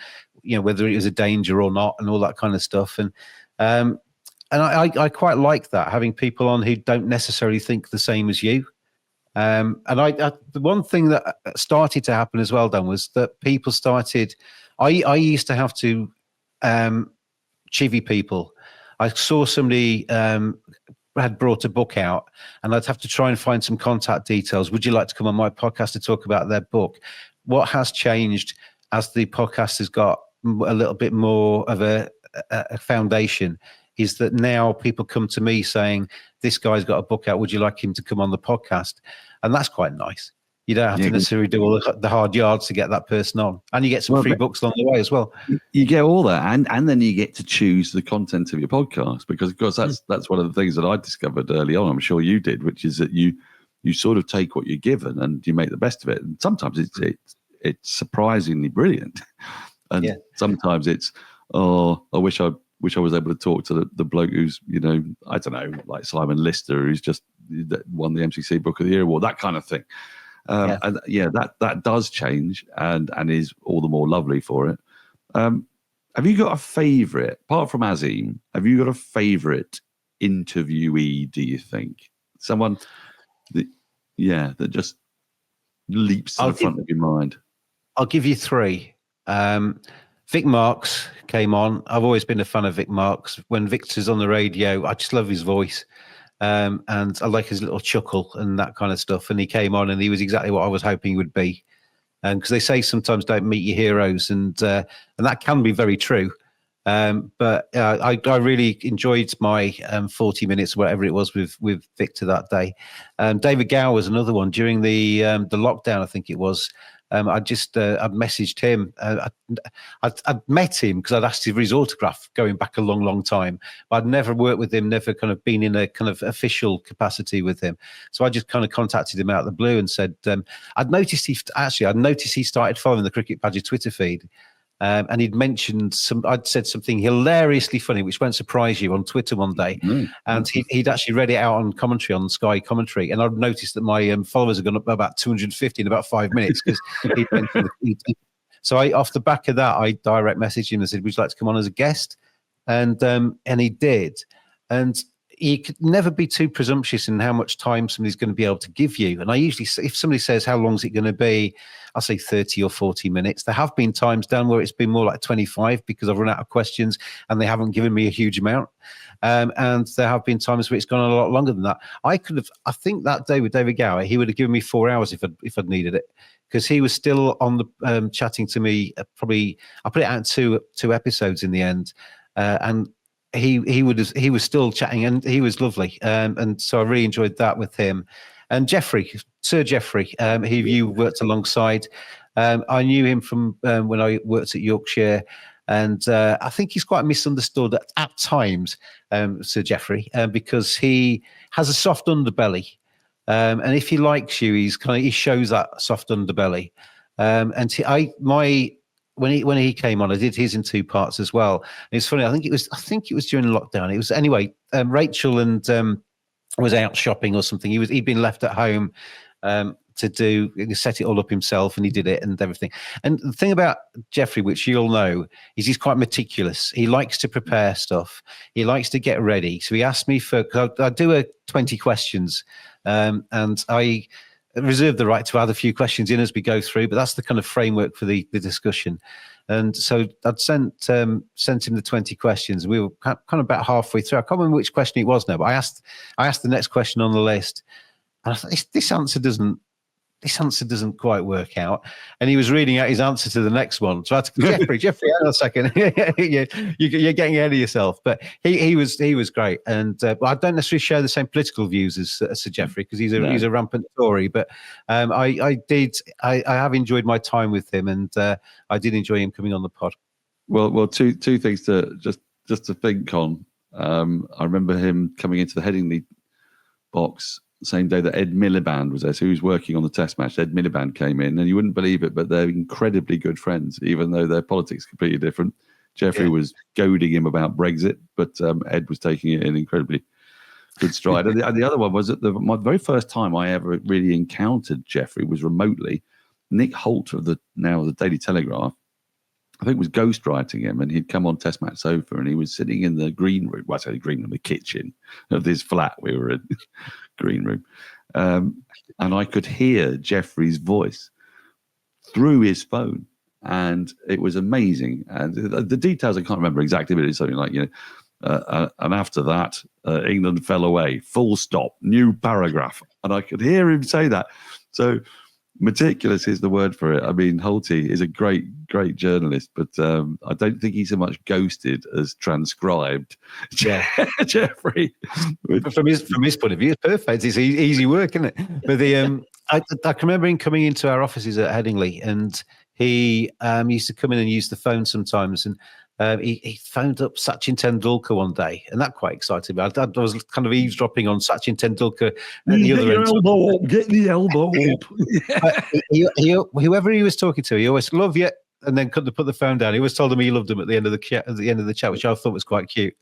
whether it was a danger or not, and all that kind of stuff. And I quite like that, having people on who don't necessarily think the same as you. And the one thing that started to happen as well, Dan, was that people started. I used to have to chivvy people. I saw somebody had brought a book out, and I'd have to try and find some contact details. Would you like to come on my podcast to talk about their book? What has changed as the podcast has got a little bit more of a foundation is that now people come to me saying, this guy's got a book out, would you like him to come on the podcast? And that's quite nice. You don't have to necessarily do all the hard yards to get that person on. And you get some free books along the way as well. You get all that, and then you get to choose the content of your podcast, because of course that's one of the things that I discovered early on, I'm sure you did, which is that you sort of take what you're given and you make the best of it. And sometimes it's surprisingly brilliant. And sometimes it's, I wish I was able to talk to the bloke who's, I don't know, like Simon Lister, who's just won the MCC Book of the Year award, that kind of thing. And that does change and is all the more lovely for it. Have you got a favourite, apart from Azim, have you got a favourite interviewee, do you think? Someone that just leaps to the front of your mind. I'll give you three. Vic Marks came on. I've always been a fan of Vic Marks. When Victor's on the radio, I just love his voice. And I like his little chuckle and that kind of stuff. And he came on and he was exactly what I was hoping he would be. Because they say sometimes don't meet your heroes, and that can be very true. But I really enjoyed my 40 minutes, whatever it was, with Victor that day. David Gower was another one during the lockdown, I think it was. I'd messaged him. I'd met him because I'd asked for his autograph going back a long, long time. But I'd never worked with him, never kind of been in a kind of official capacity with him. So I just kind of contacted him out of the blue and said, I'd noticed he started following the Cricket Badger Twitter feed. And he'd mentioned I'd said something hilariously funny, which won't surprise you, on Twitter one day. And he'd actually read it out on commentary, on Sky commentary. And I'd noticed that my followers had gone up by about 250 in about 5 minutes because he'd mentioned So off the back of that, I direct messaged him and said, would you like to come on as a guest? And he did. And you could never be too presumptuous in how much time somebody's going to be able to give you. And I usually say, if somebody says, how long is it going to be? I'll say 30 or 40 minutes. There have been times, Dan, where it's been more like 25 because I've run out of questions and they haven't given me a huge amount. And there have been times where it's gone a lot longer than that. I think that day with David Gower, he would have given me 4 hours if I'd needed it, because he was still on the chatting to me. Probably I put it out in two episodes in the end, and he was still chatting, and he was lovely, and so I really enjoyed that with him. And Sir Geoffrey, who you worked alongside, I knew him from when I worked at Yorkshire, and I think he's quite misunderstood at times, Sir Geoffrey, because he has a soft underbelly, and if he likes you, he shows that soft underbelly. When he came on, I did his in 2 parts as well. And it's funny. I think it was during lockdown. It was anyway. Rachel and was out shopping or something. He'd been left at home to set it all up himself, and he did it and everything. And the thing about Geoffrey, which you'll know, is he's quite meticulous. He likes to prepare stuff. He likes to get ready. So he asked me I do 20 questions, and I reserve the right to add a few questions in as we go through, but that's the kind of framework for the discussion. And so I'd sent him the 20 questions. We were kind of about halfway through. I can't remember which question it was now, but I asked the next question on the list, and I thought, this answer doesn't quite work out. And he was reading out his answer to the next one. So I had to, Geoffrey, hang on a second. You're getting ahead of yourself. But he was great. And I don't necessarily share the same political views as Sir Geoffrey, because he's a rampant Tory. But I have enjoyed my time with him, and I did enjoy him coming on the pod. Well, two things to just to think on. I remember him coming into the Headingley box same day that Ed Miliband was there. So he was working on the test match. Ed Miliband came in, and you wouldn't believe it, but they're incredibly good friends, even though their politics are completely different. Geoffrey was goading him about Brexit, but Ed was taking it in incredibly good stride. And the other one was that my very first time I ever really encountered Geoffrey was remotely. Nick Holt of the Daily Telegraph, I think, was ghostwriting him, and he'd come on Test Match Sofa, and he was sitting in the green room. Well, I say the green room, the kitchen of this flat we were in, green room. And I could hear Geoffrey's voice through his phone, and it was amazing. And the details I can't remember exactly, but it's something like, and after that, England fell away, full stop, new paragraph. And I could hear him say that. So meticulous is the word for it. I mean, Holty is a great journalist, but I don't think he's so much ghosted as transcribed. Yeah. Geoffrey. From his point of view, it's perfect. It's easy work, isn't it? But I can remember him coming into our offices at Headingley, and he used to come in and use the phone sometimes, and he phoned up Sachin Tendulkar one day, and that quite excited me. I was kind of eavesdropping on Sachin Tendulkar at the other end. Get the elbow up. Whoever he was talking to, he always "love you," and then couldn't put the phone down. He always told him he loved him at the end of the chat, which I thought was quite cute.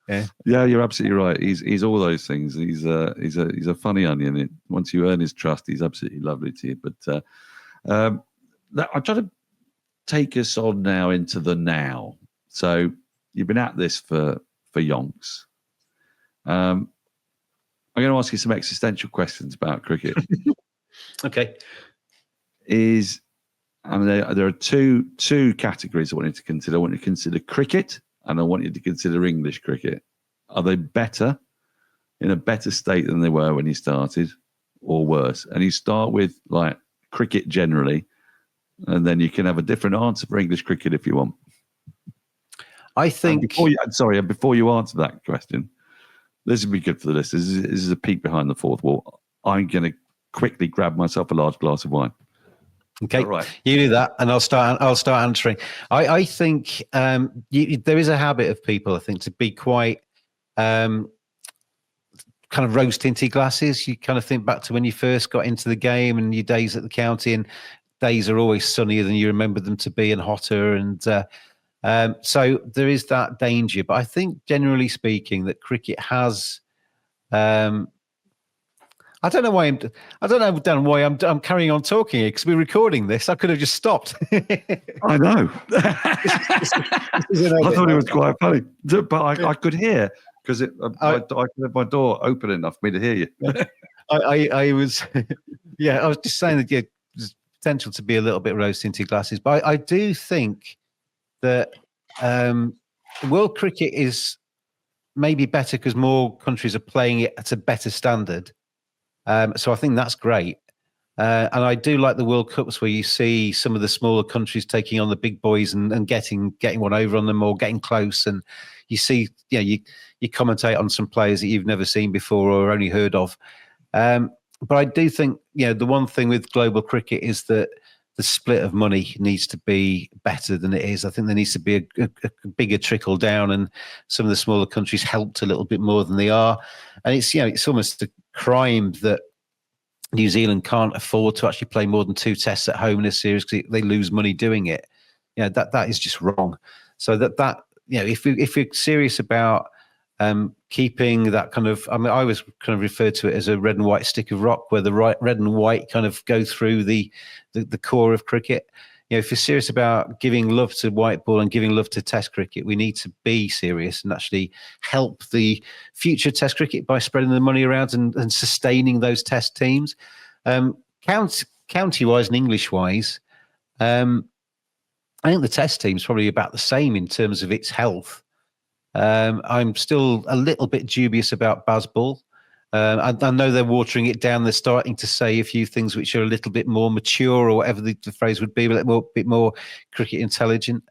Yeah, you're absolutely right. He's all those things. He's a funny onion. Once you earn his trust, he's absolutely lovely to you. But I'm trying to take us on now into the now. So you've been at this for yonks. I'm going to ask you some existential questions about cricket. Okay. There are two categories I want you to consider. I want you to consider cricket, and I want you to consider English cricket. Are they better, in a better state than they were when you started, or worse? And you start with like cricket generally, and then you can have a different answer for English cricket if you want. I think. Before you answer that question, this would be good for the listeners. This is a peek behind the fourth wall. I'm going to quickly grab myself a large glass of wine. Okay, right. You do that, and I'll start answering. I think there is a habit of people, I think, to be quite kind of rose tinted glasses. You kind of think back to when you first got into the game and your days at the county, and days are always sunnier than you remember them to be, and hotter, and so there is that danger. But I think, generally speaking, that cricket has. I don't know why Dan, why I'm carrying on talking here, because we're recording this. I could have just stopped. I know. I thought it was quite funny, but I could hear, because I could have my door open enough for me to hear you. I was, I was just saying that there's potential to be a little bit rose tinted glasses, but I do think that world cricket is maybe better because more countries are playing it at a better standard. So I think that's great. And I do like the World Cups where you see some of the smaller countries taking on the big boys and getting one over on them or getting close. And you see, you commentate on some players that you've never seen before or only heard of. But I do think, the one thing with global cricket is that the split of money needs to be better than it is. I think there needs to be a bigger trickle down, and some of the smaller countries helped a little bit more than they are. And it's, it's almost a crime that New Zealand can't afford to actually play more than 2 tests at home in a series because they lose money doing it. That is just wrong. So if we're serious about keeping that kind of, I always kind of refer to it as a red and white stick of rock, where the red and white kind of go through the core of cricket. If you're serious about giving love to white ball and giving love to Test cricket, we need to be serious and actually help the future Test cricket by spreading the money around and sustaining those Test teams. County-wise and English-wise, I think the Test team's probably about the same in terms of its health. I'm still a little bit dubious about Bazball. I know they're watering it down. They're starting to say a few things which are a little bit more mature, or whatever the phrase would be, a bit more cricket intelligent.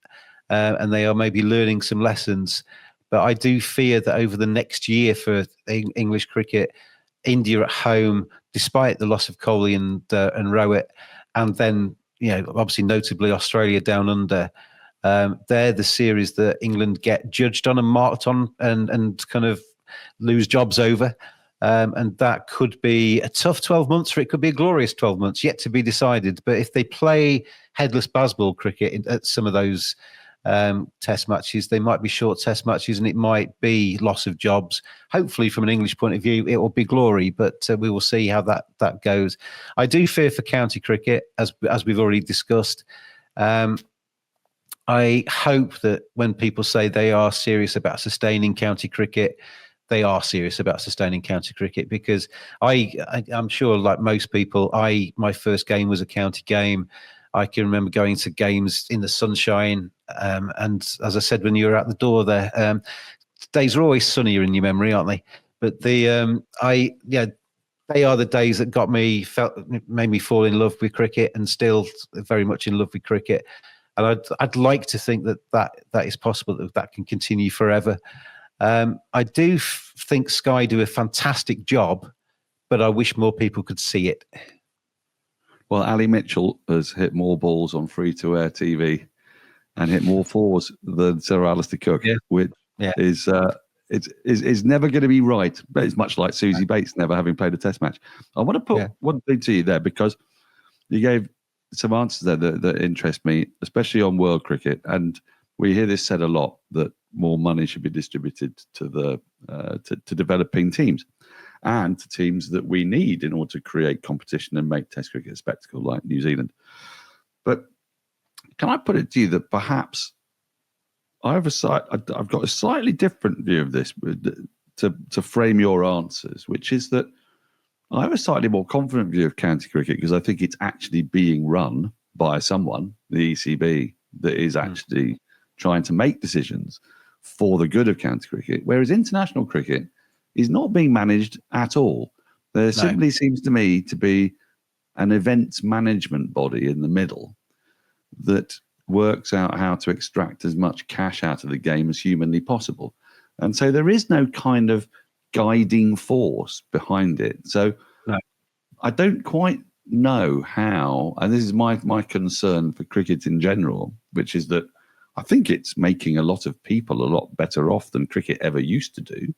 And they are maybe learning some lessons. But I do fear that over the next year for English cricket, India at home, despite the loss of Kohli and Rowett, and then obviously notably Australia down under, they're the series that England get judged on and marked on and kind of lose jobs over. And that could be a tough 12 months, or it could be a glorious 12 months, yet to be decided. But if they play headless Bazball cricket at some of those Test matches, they might be short Test matches, and it might be loss of jobs. Hopefully, from an English point of view, it will be glory, but we will see how that goes. I do fear for county cricket, as we've already discussed. I hope that when people say they are serious about sustaining county cricket, they are serious about sustaining county cricket, because I'm sure, like most people, my first game was a county game. I can remember going to games in the sunshine, and as I said when you were at the door there, days are always sunnier in your memory, aren't they? But they are the days that made me fall in love with cricket, and still very much in love with cricket. And I'd like to think that is possible, that can continue forever. I do think Sky do a fantastic job, but I wish more people could see it. Well, Ali Mitchell has hit more balls on free-to-air TV and hit more fours than Sir Alistair Cook, which is never going to be right. But it's much like Susie Bates never having played a Test match. I want to put one thing to you there, because you gave some answers there that interest me, especially on world cricket. And we hear this said a lot, that more money should be distributed to to developing teams and to teams that we need in order to create competition and make Test cricket a spectacle, like New Zealand. But can I put it to you that perhaps I've got a slightly different view of this to frame your answers, which is that I have a slightly more confident view of county cricket, because I think it's actually being run by someone, the ECB, that is actually trying to make decisions for the good of county cricket, whereas international cricket is not being managed at all. There simply seems to me to be an events management body in the middle that works out how to extract as much cash out of the game as humanly possible. And so there is no kind of guiding force behind it. So I don't quite know how, and this is my concern for cricket in general, which is that I think it's making a lot of people a lot better off than cricket ever used to do.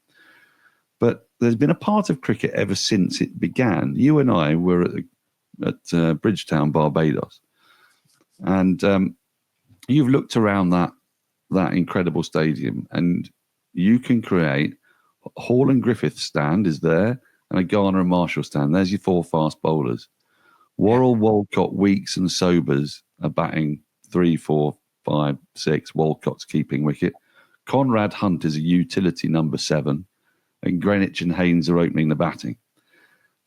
But there's been a part of cricket ever since it began. You and I were at Bridgetown, Barbados, and you've looked around that incredible stadium, and you can create Hall and Griffith stand is there, and a Garner and Marshall stand. There's your 4 fast bowlers. Worrell, Walcott, Weeks and Sobers are batting 3, 4, 5, 6. Walcott's keeping wicket. Conrad Hunt is a utility number 7. And Greenwich and Haynes are opening the batting.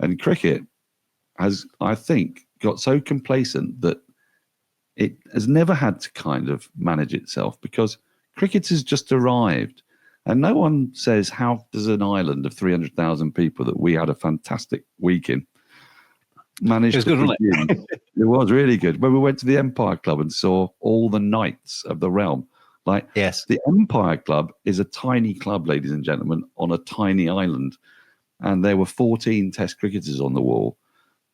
And cricket has, I think, got so complacent that it has never had to kind of manage itself, because cricket has just arrived. And no one says, how does an island of 300,000 people that we had a fantastic week in manage to good, wasn't it? It was really good. When we went to the Empire Club and saw all the knights of the realm. The Empire Club is a tiny club, ladies and gentlemen, on a tiny island. And there were 14 Test cricketers on the wall.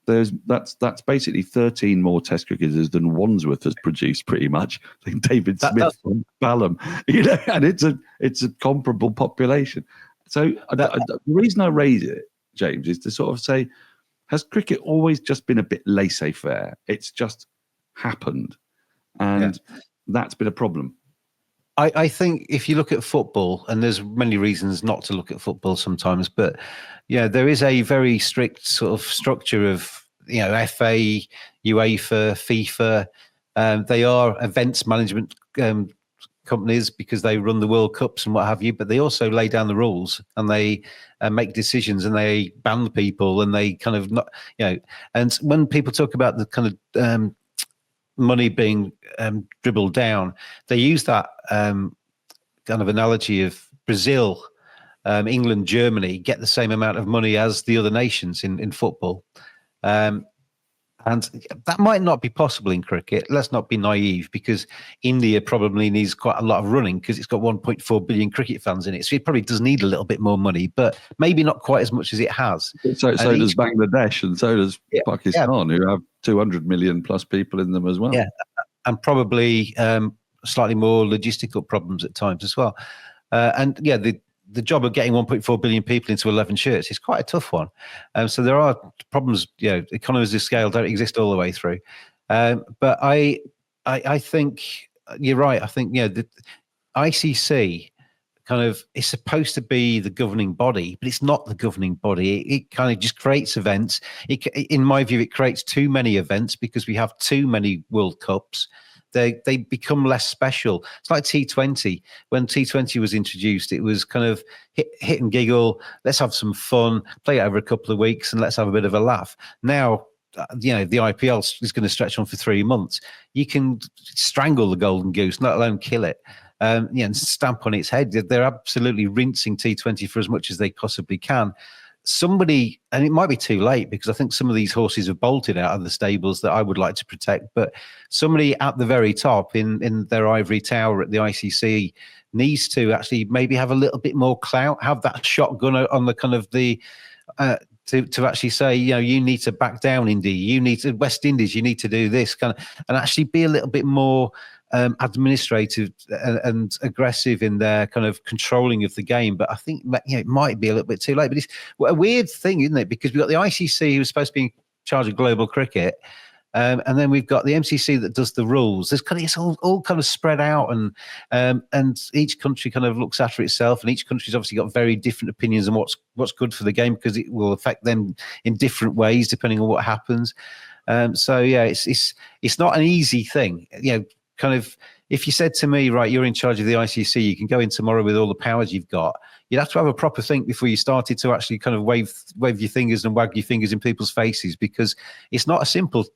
that's basically 13 more Test cricketers than Wandsworth has produced, pretty much. I think David Smith from Balham, and it's a comparable population. So the reason I raise it, James, is to sort of say, has cricket always just been a bit laissez-faire? It's just happened, and that's been a problem. I think if you look at football, and there's many reasons not to look at football sometimes, but there is a very strict sort of structure of FA, UEFA, FIFA. They are events management companies because they run the World Cups and what have you, but they also lay down the rules and they make decisions and they ban people and they kind of not, and when people talk about the kind of money being dribbled down, they use that kind of analogy of Brazil, England, Germany get the same amount of money as the other nations in football. And that might not be possible in cricket. Let's not be naive, because India probably needs quite a lot of running because it's got 1.4 billion cricket fans in it. So it probably does need a little bit more money, but maybe not quite as much as it has. So does Bangladesh, and so does Pakistan, who have 200 million plus people in them as well. Yeah, and probably slightly more logistical problems at times as well. The job of getting 1.4 billion people into 11 shirts is quite a tough one. So there are problems, economies of scale don't exist all the way through. But I think you're right. I think, the ICC kind of is supposed to be the governing body, but it's not the governing body. It kind of just creates events. In my view, it creates too many events because we have too many World Cups. They become less special. It's like T20. When T20 was introduced, it was kind of hit and giggle. Let's have some fun, play it over a couple of weeks, and let's have a bit of a laugh. Now, the IPL is going to stretch on for 3 months. You can strangle the golden goose, let alone kill it, and stamp on its head. They're absolutely rinsing T20 for as much as they possibly can. Somebody, and it might be too late because I think some of these horses have bolted out of the stables that I would like to protect, but somebody at the very top in their ivory tower at the ICC needs to actually maybe have a little bit more clout, have that shotgun on the kind of the to actually say, you need to back down, India, you need to West Indies, you need to do this kind of, and actually be a little bit more administrative and aggressive in their kind of controlling of the game. But I think it might be a little bit too late. But it's a weird thing, isn't it? Because we've got the ICC, who's supposed to be in charge of global cricket, and then we've got the MCC that does the rules. It's all kind of spread out, and each country kind of looks after itself, and each country's obviously got very different opinions on what's good for the game because it will affect them in different ways depending on what happens. It's not an easy thing, kind of, if you said to me, right, you're in charge of the ICC, you can go in tomorrow with all the powers you've got, you'd have to have a proper think before you started to actually kind of wave your fingers and wag your fingers in people's faces, because it's not a simple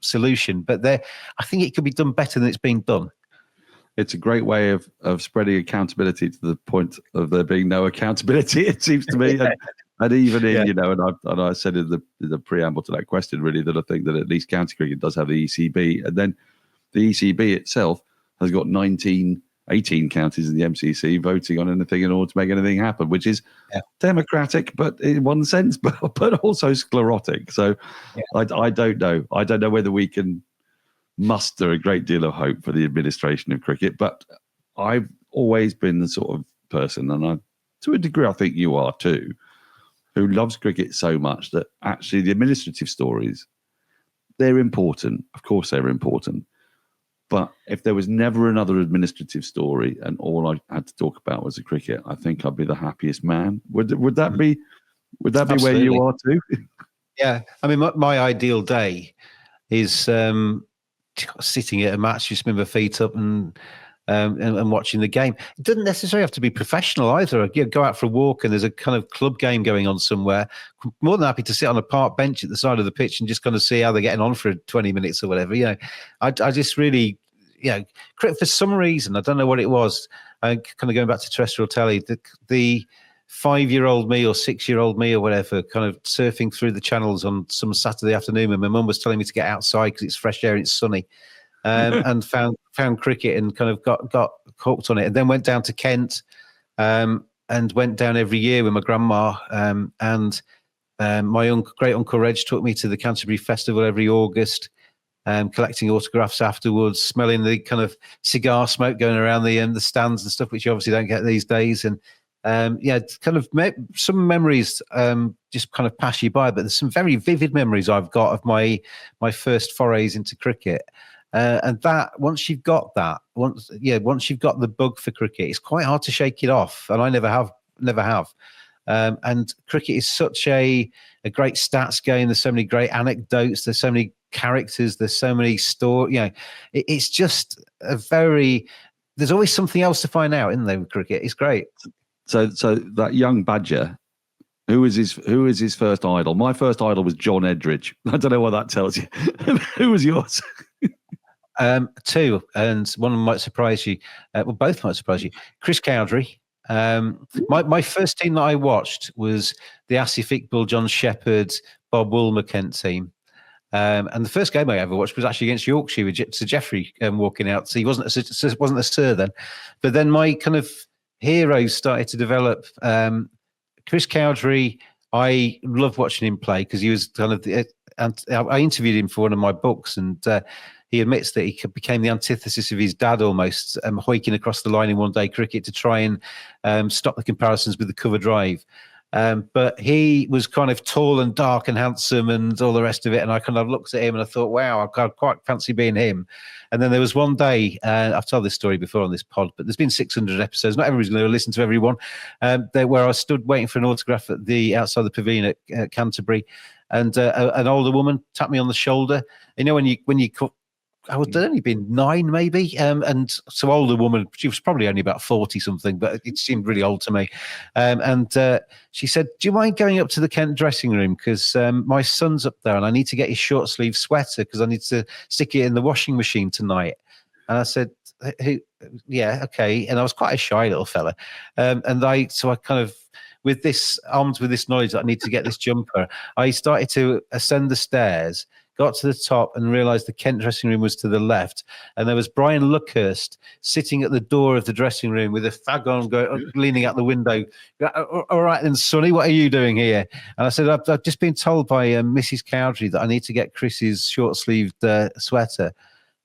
solution. But I think it could be done better than it's been done. It's a great way of spreading accountability to the point of there being no accountability, it seems to me. And even in, and I said in the preamble to that question, really, that I think that at least county cricket does have the ECB, and then the ECB itself has got 18 counties in the MCC voting on anything in order to make anything happen, which is democratic, but in one sense, but also sclerotic. So I don't know. I don't know whether we can muster a great deal of hope for the administration of cricket, but I've always been the sort of person, and to a degree I think you are too, who loves cricket so much that actually the administrative stories, they're important. Of course they're important. But if there was never another administrative story and all I had to talk about was the cricket, I think I'd be the happiest man. Would that be where you are too? Yeah. I mean, my ideal day is sitting at a match, just with my feet up and watching the game. It doesn't necessarily have to be professional either. Go out for a walk and there's a kind of club game going on somewhere. I'm more than happy to sit on a park bench at the side of the pitch and just kind of see how they're getting on for 20 minutes or whatever. I just really, for some reason, I don't know what it was. Kind of going back to terrestrial telly, the 5-year-old me or 6-year-old me or whatever, kind of surfing through the channels on some Saturday afternoon when my mum was telling me to get outside because it's fresh air and it's sunny. And found cricket and kind of got hooked on it, and then went down to Kent and went down every year with my grandma. And My great uncle Reg took me to the Canterbury Festival every August, collecting autographs afterwards, smelling the kind of cigar smoke going around the stands and stuff, which you obviously don't get these days. And it's kind of some memories just kind of pass you by, but there's some very vivid memories I've got of my first forays into cricket. And that once you've got once you've got the bug for cricket, it's quite hard to shake it off. And I never have. And cricket is such a great stats game. There's so many great anecdotes. There's so many characters. There's so many stories. It's just there's always something else to find out, isn't there, with cricket? It's great. So that young Badger, who is his first idol? My first idol was John Edridge. I don't know what that tells you. Who was yours? Two, and one of them might surprise you. Well, both might surprise you. Chris Cowdery. My first team that I watched was the Asif Iqbal, John Shepherd, Bob Woolmer Kent team. And the first game I ever watched was actually against Yorkshire with Sir Geoffrey walking out. So he wasn't a Sir then. But then my kind of heroes started to develop. Chris Cowdery, I loved watching him play because he was kind of and I interviewed him for one of my books, and he admits that he became the antithesis of his dad almost, hoiking across the line in one-day cricket to try and stop the comparisons with the cover drive. But he was kind of tall and dark and handsome and all the rest of it. And I kind of looked at him and I thought, wow, I quite fancy being him. And then there was one day, I've told this story before on this pod, but there's been 600 episodes. Not everybody's going to listen to everyone. Where I stood waiting for an autograph at outside the pavilion at Canterbury, and an older woman tapped me on the shoulder. You know, when you I would have only been 9 maybe. And so older woman, she was probably only about 40 something, but it seemed really old to me. And she said, do you mind going up to the Kent dressing room? Because my son's up there and I need to get his short sleeve sweater because I need to stick it in the washing machine tonight. And I said, yeah, okay. And I was quite a shy little fella. So I kind of, armed with this knowledge that I need to get this jumper, I started to ascend the stairs, got to the top and realised the Kent dressing room was to the left. And there was Brian Luckhurst sitting at the door of the dressing room with a fag on, leaning out the window. All right then, Sonny, what are you doing here? And I said, I've just been told by Mrs. Cowdery that I need to get Chris's short-sleeved sweater.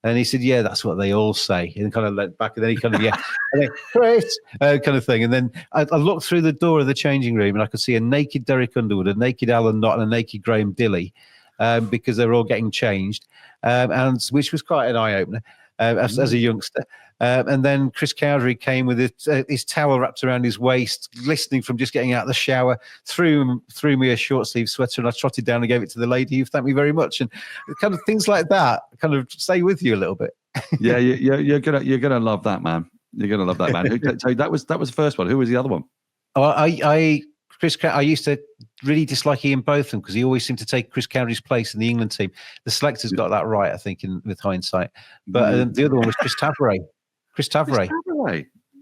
And he said, yeah, that's what they all say. And kind of leant back, and then he kind of, yeah, and then, Chris, kind of thing. And then I looked through the door of the changing room and I could see a naked Derek Underwood, a naked Alan Knott, and a naked Graham Dilly. Because they were all getting changed, and which was quite an eye-opener as a youngster. And then Chris Cowdery came with his towel wrapped around his waist, glistening from just getting out of the shower, threw me a short-sleeve sweater, and I trotted down and gave it to the lady who thanked me very much. And kind of things like that kind of stay with you a little bit. Yeah, you're gonna love that, man. You're gonna love that, man. So that was the first one. Who was the other one? I used to really dislike Ian Botham because he always seemed to take Chris Cowdery's place in the England team. The selectors got that right, I think, with hindsight. But the other one was Chris Tavray.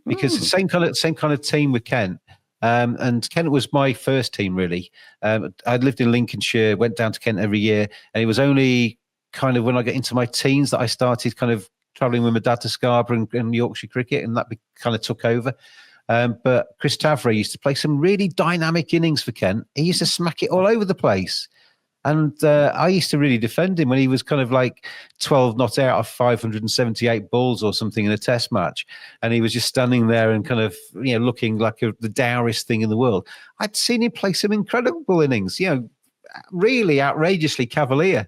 Because the same kind of team with Kent. And Kent was my first team, really. I'd lived in Lincolnshire, went down to Kent every year, and it was only kind of when I got into my teens that I started kind of travelling with my dad to Scarborough and Yorkshire cricket, and that kind of took over. But Chris Tavray used to play some really dynamic innings for Kent. He used to smack it all over the place. And I used to really defend him when he was kind of like 12 not out of 578 balls or something in a test match. And he was just standing there and kind of, looking like the dourest thing in the world. I'd seen him play some incredible innings, really outrageously cavalier.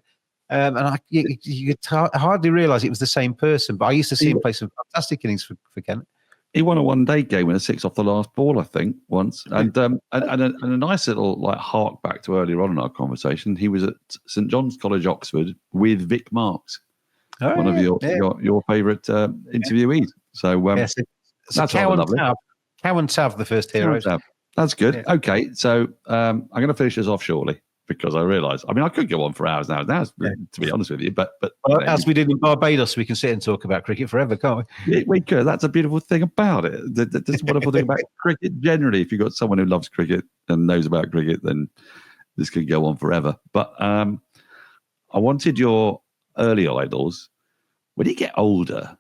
And you could hardly realise it was the same person. But I used to see him play some fantastic innings for Kent. He won a one-day game with a 6 off the last ball, I think, once. And a nice little hark back to earlier on in our conversation. He was at St John's College, Oxford, with Vic Marks, one of your favourite interviewees. So that's lovely. Cow and Tav, the first heroes. That's good. Yeah. Okay, so I'm going to finish this off shortly, because I realise, I could go on for hours and hours, to be honest with you, but as we did in Barbados, we can sit and talk about cricket forever, can't we? We could. That's a beautiful thing about it. That's a wonderful thing about cricket generally. If you've got someone who loves cricket and knows about cricket, then this could go on forever. But I wanted your early idols. When you get older,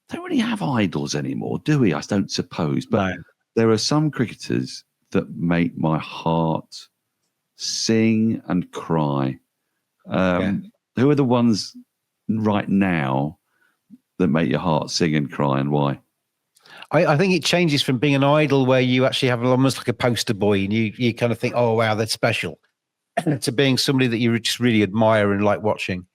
don't really have idols anymore, do we? I don't suppose. But there are some cricketers that make my heart sing and cry. Who are the ones right now that make your heart sing and cry, and why? I think it changes from being an idol where you actually have almost like a poster boy and you kind of think, oh, wow, that's special, to being somebody that you just really admire and like watching.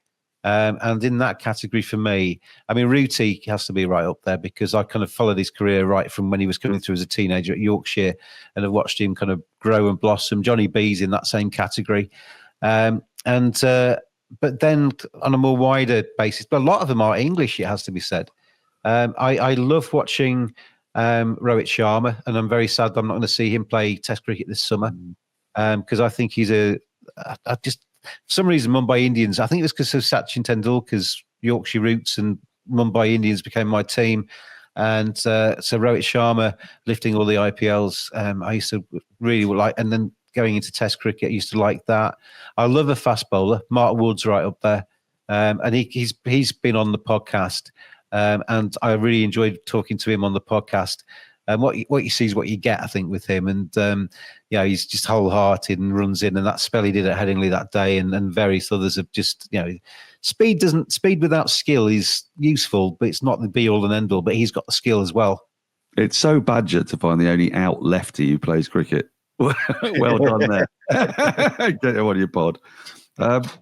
And in that category for me, I mean, Rooty has to be right up there because I kind of followed his career right from when he was coming through as a teenager at Yorkshire and have watched him kind of grow and blossom. Johnny B's in that same category. But then on a more wider basis, but a lot of them are English, it has to be said. I love watching Rohit Sharma, and I'm very sad that I'm not going to see him play Test cricket this summer because I think he's for some reason, Mumbai Indians, I think it was because of Sachin Tendulkar's Yorkshire roots, and Mumbai Indians became my team. And so Rohit Sharma lifting all the IPLs, I used to really like, and then going into Test cricket, I used to like that. I love a fast bowler. Mark Wood's right up there. And he's been on the podcast, and I really enjoyed talking to him on the podcast. What you see is what you get, I think, with him. And, he's just wholehearted and runs in. And that spell he did at Headingley that day and various others have just, speed without skill is useful, but it's not the be all and end all. But he's got the skill as well. It's so Badger to find the only out lefty who plays cricket. Well done there. Get him on your pod. But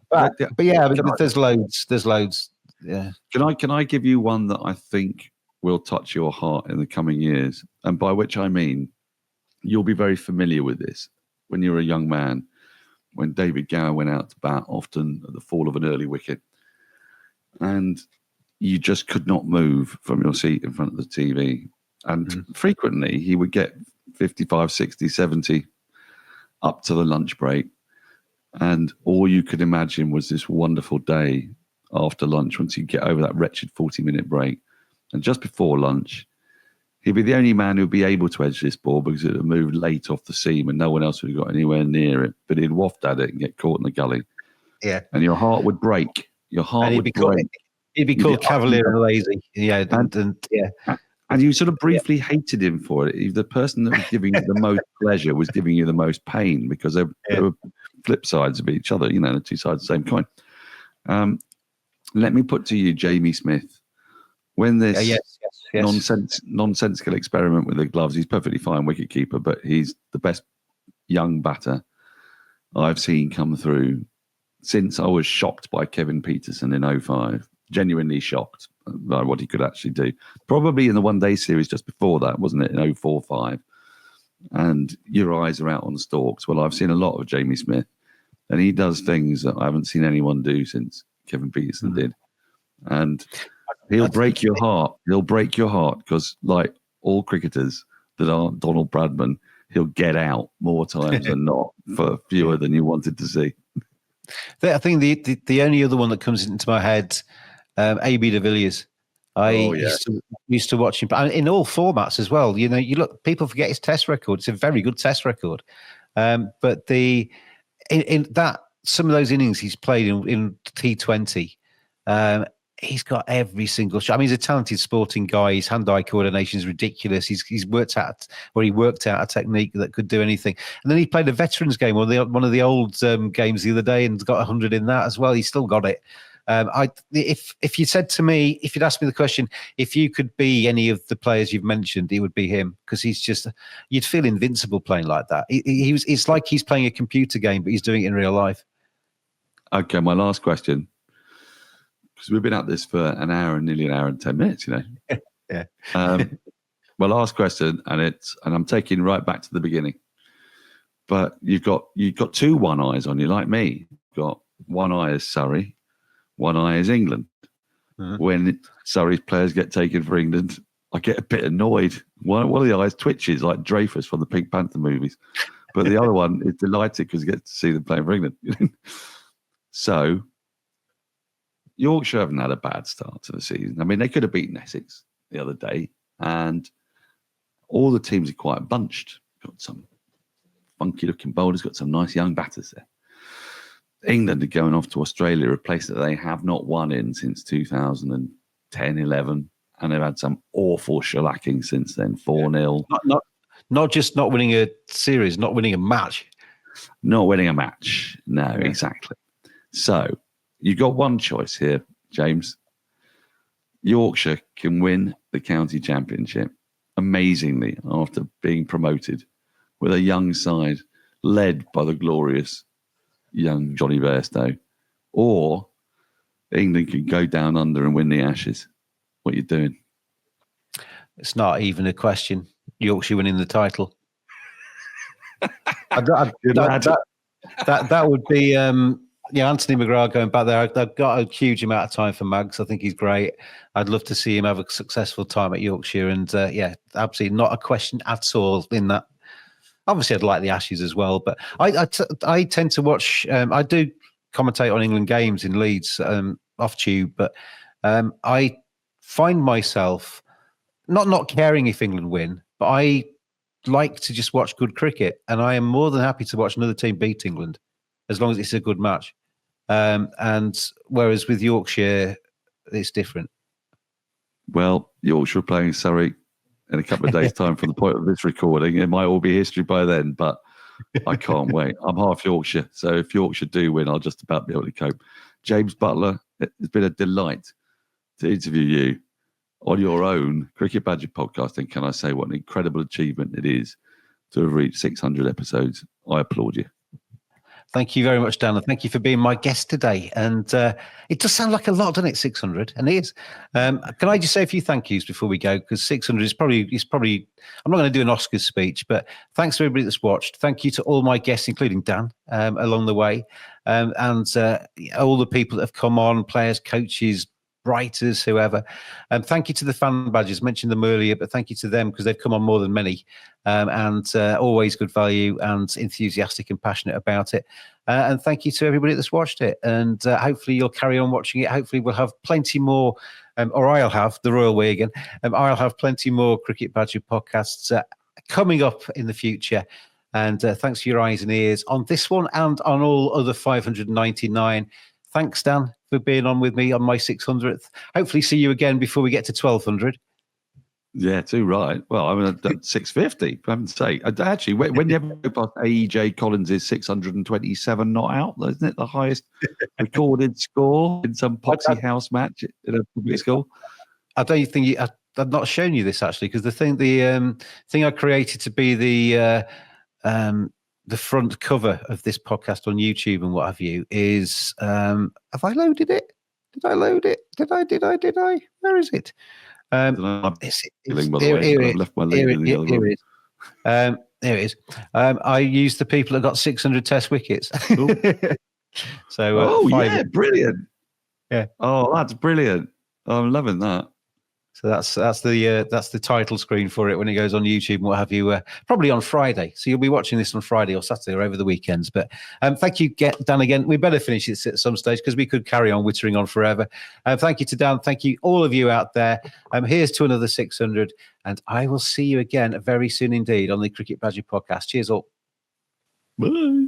there's loads. There's loads. Yeah. Can I give you one that I think will touch your heart in the coming years, and by which I mean you'll be very familiar with this when you're a young man, when David Gower went out to bat often at the fall of an early wicket, and you just could not move from your seat in front of the TV. And frequently he would get 55, 60, 70 up to the lunch break, and all you could imagine was this wonderful day after lunch once you get over that wretched 40-minute break. And just before lunch, he'd be the only man who'd be able to edge this ball because it had moved late off the seam and no one else would have got anywhere near it. But he'd waft at it and get caught in the gully. Yeah. And your heart would break. Your heart would break. He'd be called cavalier and lazy. Yeah. And you sort of briefly hated him for it. The person that was giving you the most pleasure was giving you the most pain because they were flip sides of each other, the two sides of the same coin. Let me put to you, Jamie Smith. When this nonsensical experiment with the gloves, he's perfectly fine wicketkeeper, but he's the best young batter I've seen come through since I was shocked by Kevin Peterson in 2005. Genuinely shocked by what he could actually do. Probably in the one-day series just before that, wasn't it, in 2004-05? And your eyes are out on stalks. Well, I've seen a lot of Jamie Smith, and he does things that I haven't seen anyone do since Kevin Peterson did. And he'll break your heart. He'll break your heart because, like all cricketers that aren't Donald Bradman, he'll get out more times than not for fewer than you wanted to see. I think the only other one that comes into my head, A.B. de Villiers. Used to watch him in all formats as well. You look, people forget his Test record. It's a very good Test record. But in that some of those innings he's played in T20. He's got every single shot. I mean, he's a talented sporting guy. His hand-eye coordination is ridiculous. He worked out a technique that could do anything. And then he played a veterans game, one of the old games the other day, and got 100 in that as well. He still got it. If you said to me, if you'd asked me the question, if you could be any of the players you've mentioned, it would be him because he's just, you'd feel invincible playing like that. It's like he's playing a computer game, but he's doing it in real life. Okay, my last question. Because we've been at this for nearly an hour and 10 minutes, Yeah. My last question, and I'm taking right back to the beginning. But you've got two one eyes on you, like me. You've got one eye is Surrey, one eye is England. When Surrey's players get taken for England, I get a bit annoyed. One of the eyes twitches like Dreyfus from the Pink Panther movies, but the other one is delighted because he gets to see them playing for England. So. Yorkshire haven't had a bad start to the season. I mean, they could have beaten Essex the other day, and all the teams are quite bunched. Got some funky-looking bowlers, got some nice young batters there. England are going off to Australia, a place that they have not won in since 2010-11, and they've had some awful shellacking since then, 4-0. Not just not winning a series, not winning a match. Not winning a match. No, exactly. So you've got one choice here, James. Yorkshire can win the county championship amazingly after being promoted with a young side led by the glorious young Johnny Bairstow, or England can go down under and win the Ashes. What are you doing? It's not even a question. Yorkshire winning the title. That would be, Anthony McGrath going back there. I've got a huge amount of time for Mags. I think he's great. I'd love to see him have a successful time at Yorkshire. And absolutely not a question at all in that. Obviously, I'd like the Ashes as well. But I tend to watch, I do commentate on England games in Leeds off tube, but I find myself not caring if England win, but I like to just watch good cricket, and I am more than happy to watch another team beat England as long as it's a good match. And whereas with Yorkshire, it's different. Well, Yorkshire are playing Surrey in a couple of days' time from the point of this recording. It might all be history by then, but I can't wait. I'm half Yorkshire, so if Yorkshire do win, I'll just about be able to cope. James Buttler, it's been a delight to interview you on your own Cricket Badger podcast. And can I say what an incredible achievement it is to have reached 600 episodes? I applaud you. Thank you very much, Dan, and thank you for being my guest today. And it does sound like a lot, doesn't it? 600, and it is. Can I just say a few thank yous before we go? Because 600 is probably. I'm not going to do an Oscars speech, but thanks to everybody that's watched. Thank you to all my guests, including Dan, along the way, and all the people that have come on, players, coaches, writers, whoever. Thank you to the fan badges. Mentioned them earlier, but thank you to them because they've come on more than many, and always good value and enthusiastic and passionate about it. And thank you to everybody that's watched it. And hopefully you'll carry on watching it. Hopefully we'll have plenty more, or I'll have the royal way again. I'll have plenty more Cricket Badger podcasts coming up in the future. And thanks for your eyes and ears on this one and on all other 599. Thanks, Dan, for being on with me on my 600th. Hopefully see you again before we get to 1200. Yeah, too right. Well, I mean, I've done 650, for heaven's sake. Actually, when you ever go past A.E.J. Collins' 627 not out, isn't it the highest recorded score in some Poxy House match in a public school? I don't think I've not shown you this, actually, because the thing I created to be the front cover of this podcast on YouTube and what have you is, have I loaded it? Did I load it? Did I? Where is it? Here it is. I used the people that got 600 Test wickets. So, brilliant. Yeah. Oh, that's brilliant. I'm loving that. So that's the title screen for it when it goes on YouTube and what have you, probably on Friday. So you'll be watching this on Friday or Saturday or over the weekends. But thank you, Dan, again. We better finish this at some stage because we could carry on wittering on forever. Thank you to Dan. Thank you, all of you out there. Here's to another 600. And I will see you again very soon indeed on the Cricket Badger podcast. Cheers all. Bye.